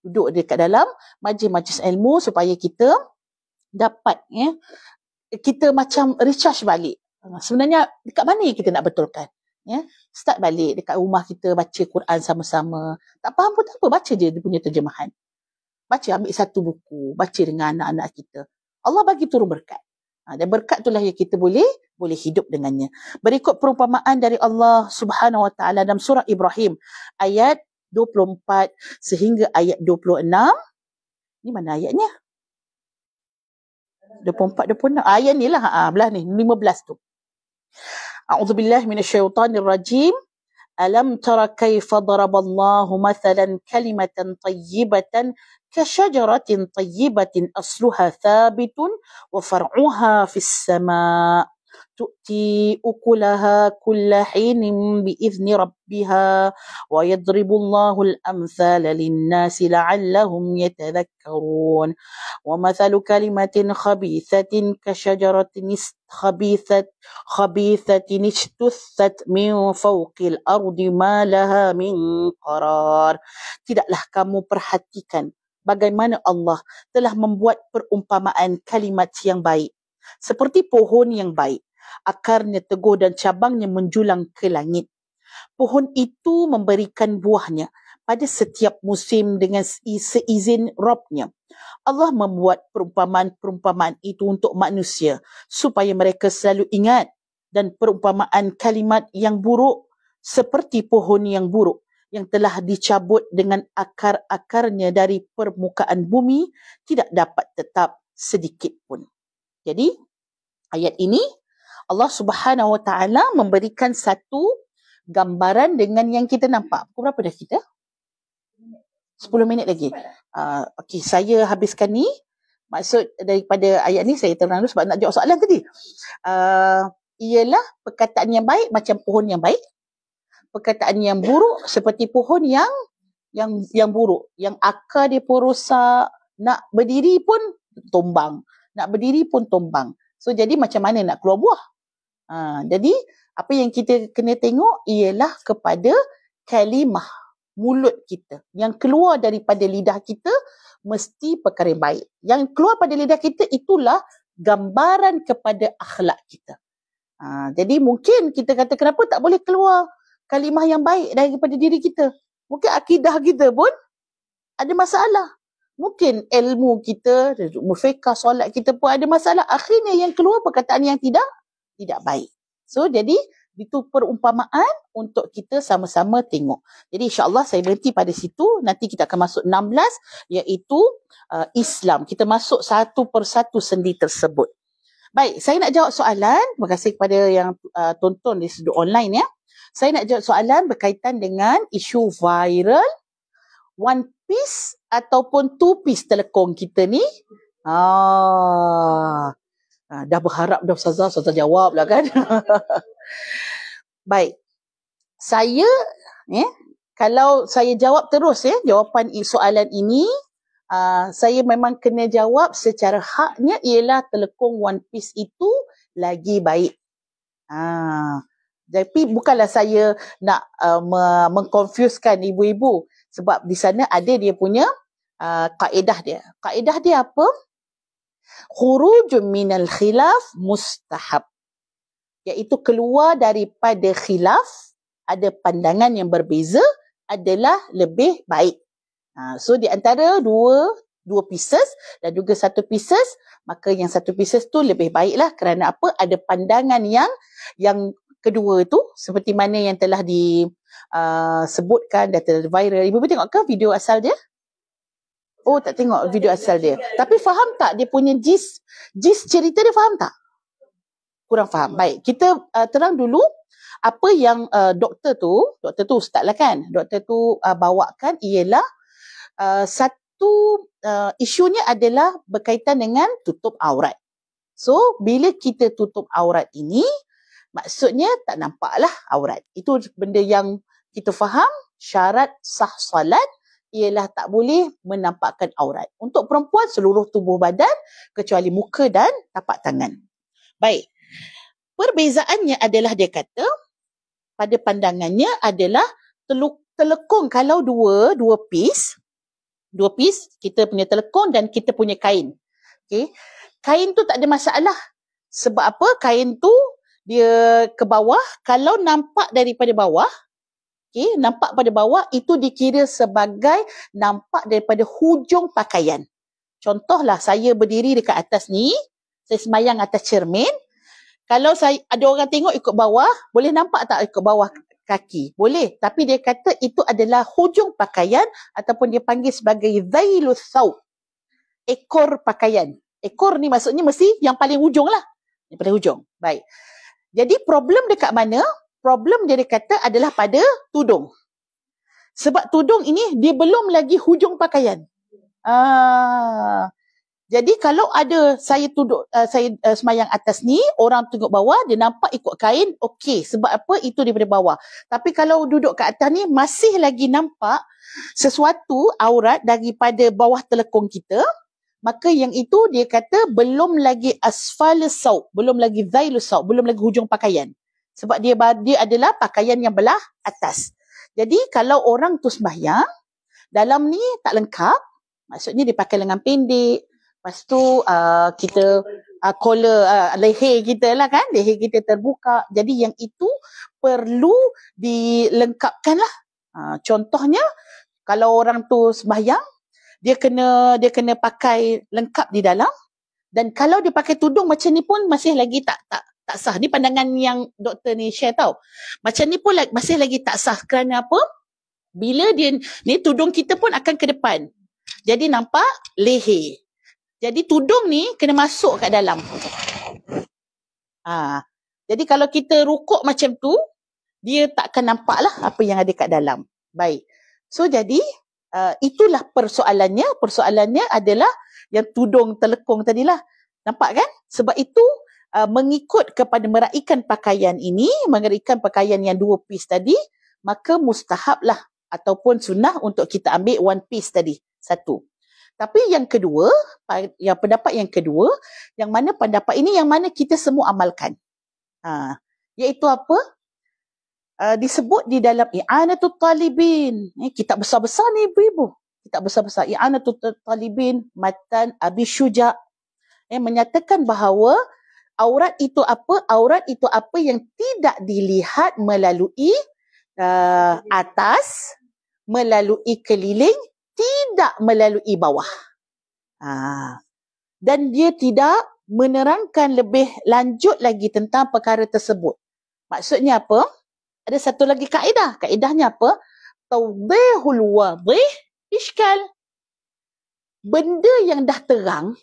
duduk dekat dalam majlis-majlis ilmu supaya kita dapat kita macam recharge balik. Sebenarnya dekat mana yang kita nak betulkan? Start balik dekat rumah kita, baca Quran sama-sama. Tak faham pun tak apa, baca je dia punya terjemahan. Baca, ambil satu buku, baca dengan anak-anak kita. Allah bagi turun berkat. Dan berkat itulah yang kita boleh hidup dengannya. Berikut perumpamaan dari Allah Subhanahu Wa Taala dalam surah Ibrahim ayat 24 sehingga ayat 26. Ni mana ayatnya? 24, 26. Ayat ni lah, belah ni, 15 tu. A'udzubillahi minasyaitonir rajim. Alam tara kaifa daraballahu mathalan kalimatan tayyibatan kasyajaratin tayyibatin asluha thabitun wa far'uha fis sama' tu'ti ukulaha kulla hinin bi'izni rabbiha wa yadribullahu al-amthala lin-nasi la'allahum yatadhakkarun wa mathalu kalimatin khabithatin kasyajaratin khabithatin ijtuthat min fawqil ardi ma laha min qarar. Tidaklah kamu perhatikan bagaimana Allah telah membuat perumpamaan kalimat yang baik seperti pohon yang baik, akarnya teguh dan cabangnya menjulang ke langit. Pohon itu memberikan buahnya pada setiap musim dengan seizin Rabbnya. Allah membuat perumpamaan-perumpamaan itu untuk manusia supaya mereka selalu ingat, dan perumpamaan kalimat yang buruk seperti pohon yang buruk yang telah dicabut dengan akar-akarnya dari permukaan bumi tidak dapat tetap sedikit pun. Jadi ayat ini Allah Subhanahu Wa Taala memberikan satu gambaran dengan yang kita nampak. Pukul berapa dah kita? 10 minit lagi. Okey, saya habiskan ni. Maksud daripada ayat ni saya terang dulu sebab nak jawab soalan tadi. Ialah perkataan yang baik macam pohon yang baik. Perkataan yang buruk seperti pohon yang buruk, yang akar dia pun rosak, nak berdiri pun tumbang, so jadi macam mana nak keluar buah? Jadi apa yang kita kena tengok ialah kepada kalimah mulut kita, yang keluar daripada lidah kita mesti perkara yang baik. Yang keluar pada lidah kita itulah gambaran kepada akhlak kita. Jadi mungkin kita kata kenapa tak boleh keluar kalimah yang baik daripada diri kita? Mungkin akidah kita pun ada masalah. Mungkin ilmu kita, fiqh, solat kita pun ada masalah. Akhirnya yang keluar perkataan yang tidak baik. So jadi itu perumpamaan untuk kita sama-sama tengok. Jadi insya-Allah saya berhenti pada situ. Nanti kita akan masuk 16 iaitu Islam. Kita masuk satu persatu sendi tersebut. Baik, saya nak jawab soalan. Terima kasih kepada yang tonton di sudut online ya. Saya nak jawab soalan berkaitan dengan isu viral one piece ataupun two piece telekong kita ni. Dah berharap dah Ustazah jawab lah kan. Baik. Saya kalau saya jawab terus jawapan soalan ini, saya memang kena jawab secara haknya ialah telekong one piece itu lagi baik. Tapi bukanlah saya nak mengkonfuskan ibu-ibu, sebab di sana ada dia punya kaedah dia. Kaedah dia apa? Khurujun minal khilaf mustahab. Iaitu keluar daripada khilaf, ada pandangan yang berbeza adalah lebih baik. So di antara dua pieces dan juga satu pieces, maka yang satu pieces tu lebih baiklah kerana apa? Ada pandangan yang kedua itu seperti mana yang telah disebutkan dan telah viral. Ibu tengok ke video asal dia? Oh, tak tengok video asal dia. Tapi faham tak dia punya gist cerita dia, faham tak? Kurang faham. Baik, kita terang dulu apa yang doktor tu ustaz lah kan. Doktor tu bawakan ialah satu isunya adalah berkaitan dengan tutup aurat. So, bila kita tutup aurat ini, maksudnya tak nampaklah aurat. Itu benda yang kita faham. Syarat sah salat ialah tak boleh menampakkan aurat. Untuk perempuan, seluruh tubuh badan kecuali muka dan tapak tangan. Baik. Perbezaannya adalah dia kata, pada pandangannya adalah telekung kalau dua piece, kita punya telekung dan kita punya kain. Okay. Kain tu tak ada masalah. Sebab apa? Kain tu dia ke bawah, kalau nampak daripada bawah, okay, nampak pada bawah itu dikira sebagai nampak daripada hujung pakaian. Contohlah saya berdiri dekat atas ni, saya semayang atas cermin. Kalau ada orang tengok ikut bawah, boleh nampak tak ikut bawah kaki? Boleh. Tapi dia kata itu adalah hujung pakaian ataupun dia panggil sebagai dhailus thawb. Ekor pakaian. Ekor ni maksudnya mesti yang paling hujung lah. Yang paling hujung. Baik. Jadi problem dekat mana? Problem dia kata adalah pada tudung. Sebab tudung ini dia belum lagi hujung pakaian. Jadi kalau ada saya semayang atas ni, orang tengok bawah, dia nampak ikut kain, okey. Sebab apa? Itu daripada bawah. Tapi kalau duduk kat atas ni, masih lagi nampak sesuatu aurat daripada bawah telekung kita, maka yang itu dia kata belum lagi asfalus saub, belum lagi dhailus saub, belum lagi hujung pakaian. Sebab dia adalah pakaian yang belah atas. Jadi kalau orang tu sembahyang, dalam ni tak lengkap, maksudnya dia pakai lengan pendek, lepas tu kita collar leher kita lah kan, leher kita terbuka. Jadi yang itu perlu dilengkapkan lah. Contohnya kalau orang tu sembahyang, dia kena pakai lengkap di dalam, dan kalau dia pakai tudung macam ni pun masih lagi tak sah. Ni pandangan yang doktor ni share tau. Macam ni pun masih lagi tak sah. Kerana apa? Bila dia ni tudung kita pun akan ke depan. Jadi nampak leher. Jadi tudung ni kena masuk kat dalam. Jadi kalau kita rukuk macam tu, dia takkan nampak lah apa yang ada kat dalam. Baik. So jadi itulah persoalannya. Persoalannya adalah yang tudung telekung tadilah. Nampak kan? Sebab itu mengikut kepada meraikan pakaian ini, meraikan pakaian yang 2 piece tadi, maka mustahab lah ataupun sunnah untuk kita ambil 1 piece tadi. Satu. Tapi yang kedua, pendapat yang kedua, yang mana pendapat ini yang mana kita semua amalkan. Iaitu apa? Disebut di dalam I'anatul Talibin. Kitab besar-besar ni ibu-ibu. Kitab besar-besar. I'anatul Talibin, Matan Abi Syuja'. Menyatakan bahawa aurat itu apa? Aurat itu apa yang tidak dilihat melalui atas, melalui keliling, tidak melalui bawah. Dan dia tidak menerangkan lebih lanjut lagi tentang perkara tersebut. Maksudnya apa? Ada satu lagi kaedah. Kaedahnya apa? Tawdihul wadih iskal. Benda yang dah terang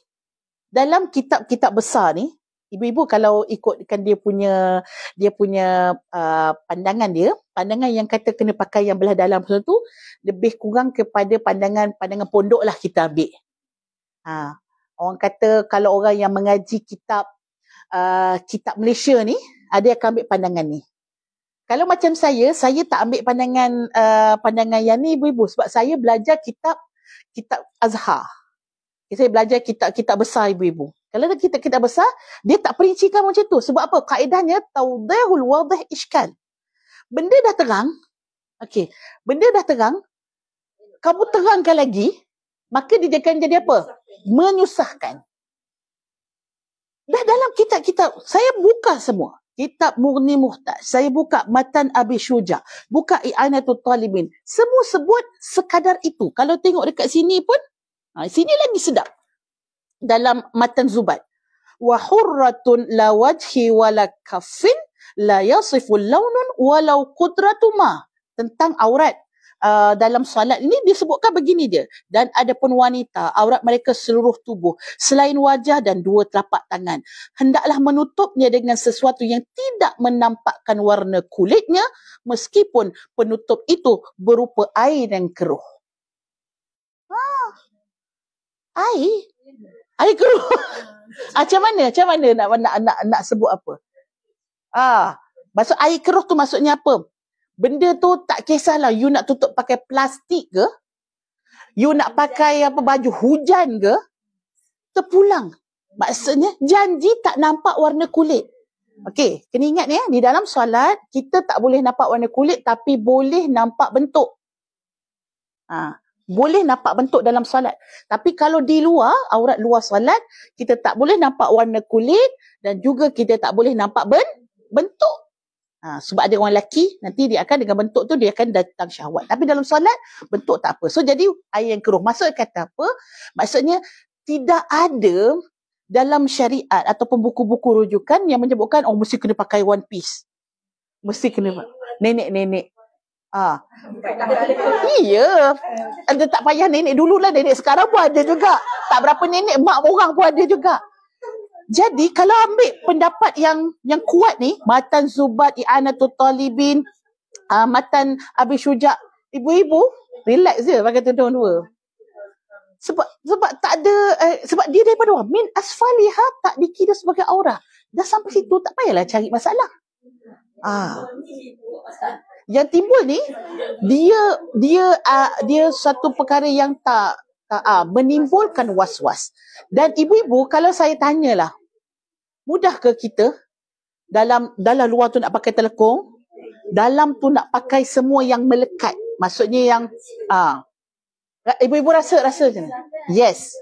dalam kitab-kitab besar ni, ibu-ibu kalau ikutkan dia punya pandangan yang kata kena pakai yang belah dalam tu, lebih kurang kepada pandangan pondok lah kita ambil. Orang kata kalau orang yang mengaji kitab Malaysia ni, ada yang akan ambil pandangan ni. Kalau macam saya tak ambil pandangan yang ni ibu-ibu, sebab saya belajar kitab Azhar. Saya belajar kitab besar ibu-ibu. Kalau kitab besar, dia tak perincikan macam tu. Sebab apa? Kaedahnya tawdihul wadih iskal. Benda dah terang. Okey. Benda dah terang. Kamu terangkan lagi, maka dia akan jadi apa? Menyusahkan. Dah dalam kitab-kitab, saya buka semua. Kitab Mughni Muhtaj, saya buka Matan Abi Syuja', buka I'anatul Talibin. Semua sebut sekadar itu. Kalau tengok dekat sini pun, sini lagi sedap. Dalam Matan Zubat. Wa hurratun la wajhi wala kaffin la yasiful launun walau qudratu ma. Tentang aurat. dalam solat ini disebutkan begini dia. Dan adapun wanita, aurat mereka seluruh tubuh selain wajah dan dua telapak tangan. Hendaklah menutupnya dengan sesuatu yang tidak menampakkan warna kulitnya meskipun penutup itu berupa air yang keruh. Air? Air keruh. Macam mana? Nak sebut apa? Maksud air keruh tu maksudnya apa? Benda tu tak kisahlah you nak tutup pakai plastik ke, you nak pakai baju hujan ke, terpulang. Maksudnya janji tak nampak warna kulit. Okey, kena ingat ni di dalam solat kita tak boleh nampak warna kulit tapi boleh nampak bentuk. Boleh nampak bentuk dalam solat. Tapi kalau di luar, aurat luar solat, kita tak boleh nampak warna kulit dan juga kita tak boleh nampak bentuk. Sebab ada orang lelaki, nanti dia akan dengan bentuk tu dia akan datang syahwat. Tapi dalam solat, bentuk tak apa. So jadi air yang keruh. Maksud kata apa? Maksudnya tidak ada dalam syariat ataupun buku-buku rujukan yang menyebutkan mesti kena pakai one piece. Mesti kena nenek-nenek. Iya. Ada tak payah nenek dululah, nenek sekarang pun ada juga. Tak berapa nenek, mak orang pun ada juga. Jadi kalau ambil pendapat yang kuat ni, Matan Zubat, I'anatul Talibin, Matan Abi Syuja', ibu-ibu relax je pakai tudung dua. Sebab tak ada sebab dia daripada orang min asfaliha tak dikira sebagai aurat. Dah sampai situ tak payahlah cari masalah. Yang timbul ni dia satu perkara yang tak menimbulkan was-was. Dan ibu-ibu kalau saya tanyalah, mudah ke kita dalam luar tu nak pakai telekong, dalam tu nak pakai semua yang melekat. Maksudnya yang ibu-ibu rasa macam mana? Yes.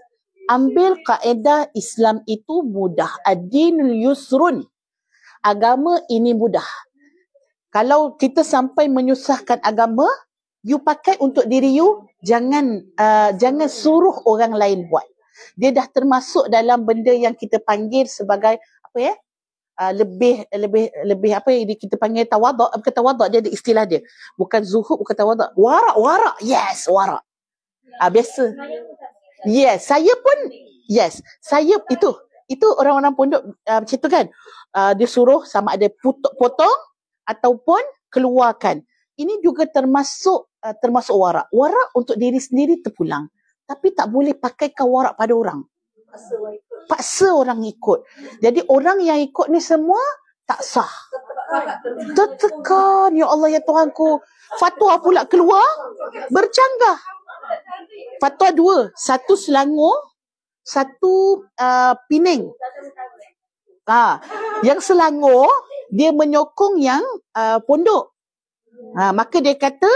Ambil kaedah Islam itu mudah. Ad-dinul yusrun. Agama ini mudah. Kalau kita sampai menyusahkan agama, you pakai untuk diri you, jangan suruh orang lain buat. Dia dah termasuk dalam benda yang kita panggil sebagai apa ya? Lebih apa yang kita panggil tawaduk. Bukan tawaduk, dia ada istilah dia. Bukan zuhud, bukan tawaduk. Warak. Yes, warak. Biasa. Yes, saya pun yes. Saya itu orang-orang pondok macam tu kan. Dia suruh sama ada potong ataupun keluarkan. Ini juga termasuk warak. Warak untuk diri sendiri terpulang. Tapi tak boleh pakaikan warak pada orang. Paksa orang ikut. Jadi orang yang ikut ni semua tak sah. Tertekan. Ya Allah, ya Tuhanku. Fatwa pula keluar. Bercanggah. Fatwa dua. Satu Selangor. Satu Pening. Yang Selangor, dia menyokong yang pondok. Maka dia kata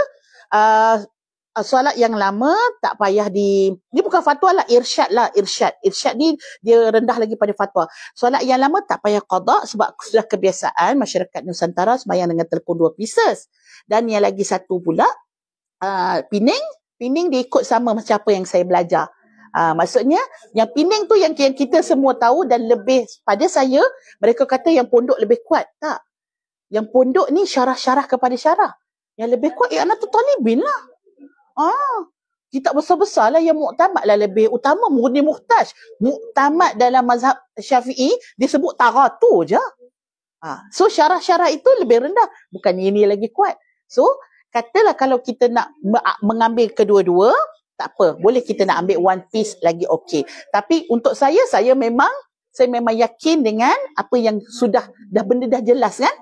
solat yang lama tak payah ni bukan fatwa lah, irsyad. Irsyad ni dia rendah lagi pada fatwa. Solat yang lama tak payah qada sebab sudah kebiasaan masyarakat Nusantara sembahyang dengan telekong 2 pieces. Dan yang lagi satu pula Pening dia ikut sama macam apa yang saya belajar. Maksudnya yang Pening tu yang kita semua tahu dan lebih pada saya, mereka kata yang pondok lebih kuat. Tak. Yang pondok ni syarah-syarah kepada syarah. Yang lebih kuat I'anatul Talibin lah. Kitab besar-besar lah yang muktamad lah lebih utama. Murni Muhtaj. Muktamad dalam mazhab Syafi'i disebut taratu je. So syarah-syarah itu lebih rendah. Bukan ini lagi kuat. So katalah kalau kita nak mengambil kedua-dua, tak apa. Boleh kita nak ambil one piece lagi okey. Tapi untuk saya memang yakin dengan apa yang dah benda dah jelas kan.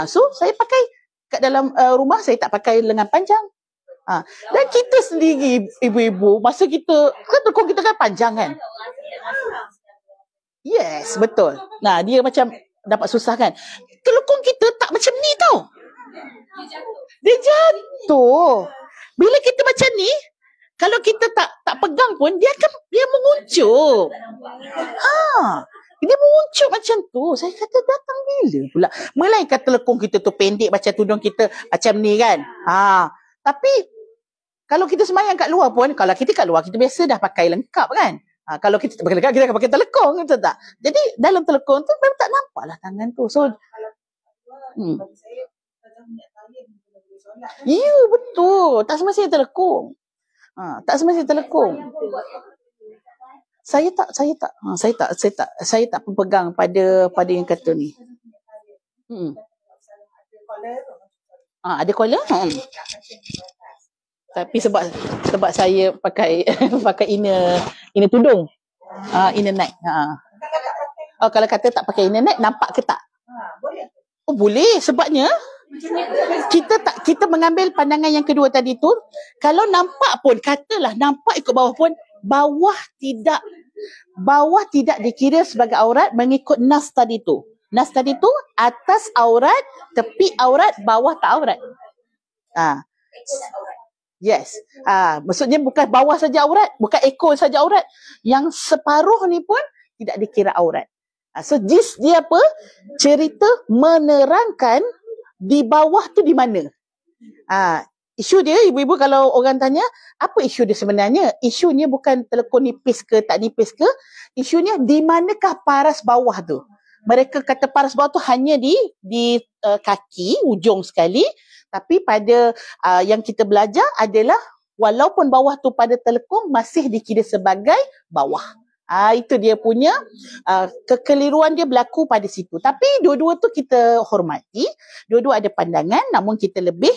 So saya pakai kat dalam rumah, saya tak pakai lengan panjang. Dan kita sendiri ibu-ibu, masa kita telekong kita kan panjang kan. Yes, betul. Nah, dia macam dapat susah kan. Telekong kita tak macam ni tau. Dia jatuh. Bila kita macam ni, kalau kita tak pegang pun dia menguncup. Dia menguncup macam tu. Saya kata datang bila pula. Melainkan telekong kita tu pendek macam tudung kita macam ni kan. Tapi kalau kita sembahyang kat luar pun, kalau kita kat luar kita biasa dah pakai lengkap kan. Kalau kita tak pakai lengkap, kita akan pakai telekong, betul tak? Jadi dalam telekong tu memang tak nampak lah tangan tu. So Ya, betul. Tak semestinya terlekung. Tak semestinya terlekung. Saya tak berpegang pada yang kata ni. Ada collar? Tapi sebab saya pakai pakai inner tudung. Inner neck. Kalau kata tak pakai inner neck, nampak ke tak? Oh, boleh. Sebabnya kita mengambil pandangan yang kedua tadi tu, kalau nampak pun, katalah nampak ikut bawah pun, bawah tidak dikira sebagai aurat mengikut nas tadi tu. Nas tadi tu atas aurat, tepi aurat, bawah tak aurat. Yes. Maksudnya bukan bawah saja aurat, bukan ekor saja aurat. Yang separuh ni pun tidak dikira aurat. So dia apa? Cerita menerangkan di bawah tu di mana. Isu dia, ibu-ibu kalau orang tanya, apa isu dia sebenarnya? Isunya bukan telekung nipis ke tak nipis ke. Isunya di manakah paras bawah tu? Mereka kata paras bawah tu hanya di kaki, ujung sekali. Tapi pada yang kita belajar adalah walaupun bawah tu pada telekung masih dikira sebagai bawah. Itu dia punya kekeliruan dia berlaku pada situ. Tapi dua-dua tu kita hormati. Dua-dua ada pandangan, namun kita lebih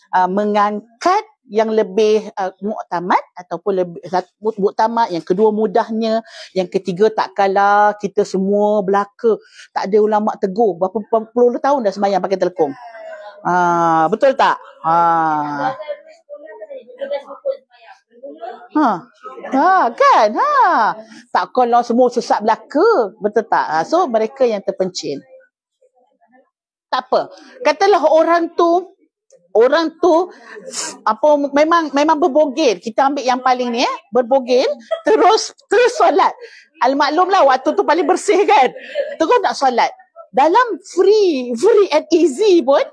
mengangkat yang lebih muktamad ataupun lebih muktamad, yang kedua mudahnya, yang ketiga tak kalah kita semua belaka, tak ada ulama tegur berapa puluh tahun dah sembahyang pakai telekung. Betul tak? Kan? Takkanlah semua sesat belaka, betul tak? So mereka yang terpencil. Tak apa. Katalah orang tu memang berbogel. Kita ambil yang paling ni berbogel, terus solat. Al-maklumlah waktu tu paling bersih kan. Terus nak solat. Dalam free and easy pun,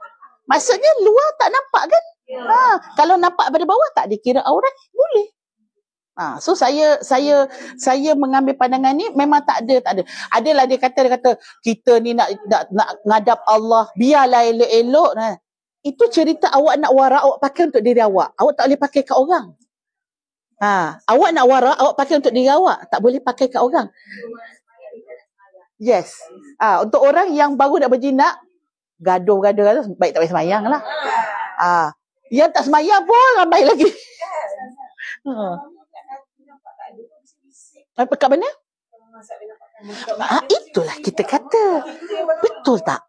maksudnya luar tak nampak kan? Kalau nampak pada bawah tak dikira aurat, boleh. So saya mengambil pandangan ni memang tak ada. Adalah dia kata kita ni nak ngadap Allah, biarlah elok-elok. Itu cerita awak nak warak, awak pakai untuk diri awak. Awak tak boleh pakai kat orang. Awak nak warak, awak pakai untuk diri awak. Tak boleh pakai kat orang. Yes. Untuk orang yang baru nak berjinak, gaduh-gaduh, baik tak payah semayang lah. Yang tak semayang pun ramai lagi. Kat mana? Itulah kita kata. Betul tak?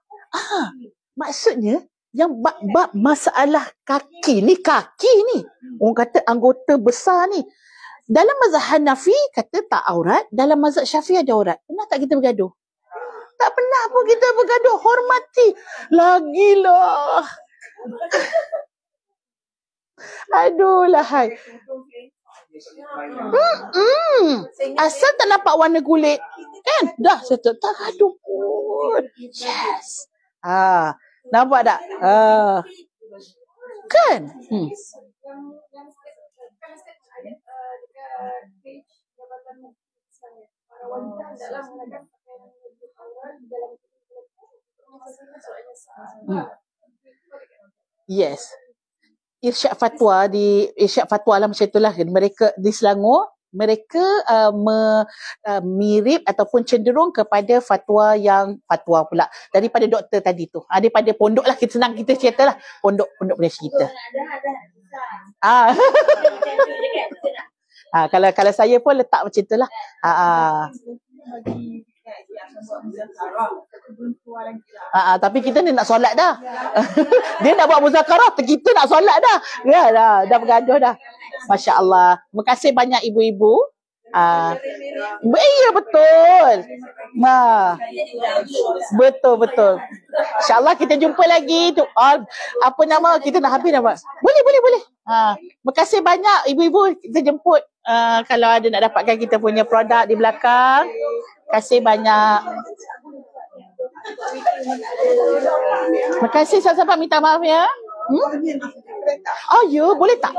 Maksudnya, yang bab masalah kaki ni, orang kata anggota besar ni, dalam mazhab Hanafi kata tak aurat, dalam mazhab Syafi'i ada aurat. Pernah tak kita bergaduh? Tak pernah pun kita bergaduh. Hormati. Lagilah. Aduh lahai. Asal tak nampak warna kulit kan, dah saya tak gaduh pun. Yes. Nampak tak? Kan? Yes. Irsyad fatwa lah macam itulah. Mereka di Selangor, mereka mirip ataupun cenderung kepada fatwa pula daripada doktor tadi tu. Daripada pondok lah, kita senang kita cerita lah. Pondok punya cerita. Kalau saya pun letak macam itulah. Tapi kita ni nak solat dah. Dia nak buat muzakarah, kita nak solat dah. Ya dah bergaduh dah. Masya Allah. Terima kasih banyak ibu-ibu. Iya betul. Betul. InsyaAllah kita jumpa lagi. Apa nama? Kita nak habis dah. Boleh. Terima kasih banyak ibu-ibu. Kita jemput kalau ada nak dapatkan kita punya produk di belakang. Terima kasih banyak. Terima kasih, siapa-siapa minta maaf ya. Oh ya, boleh tak?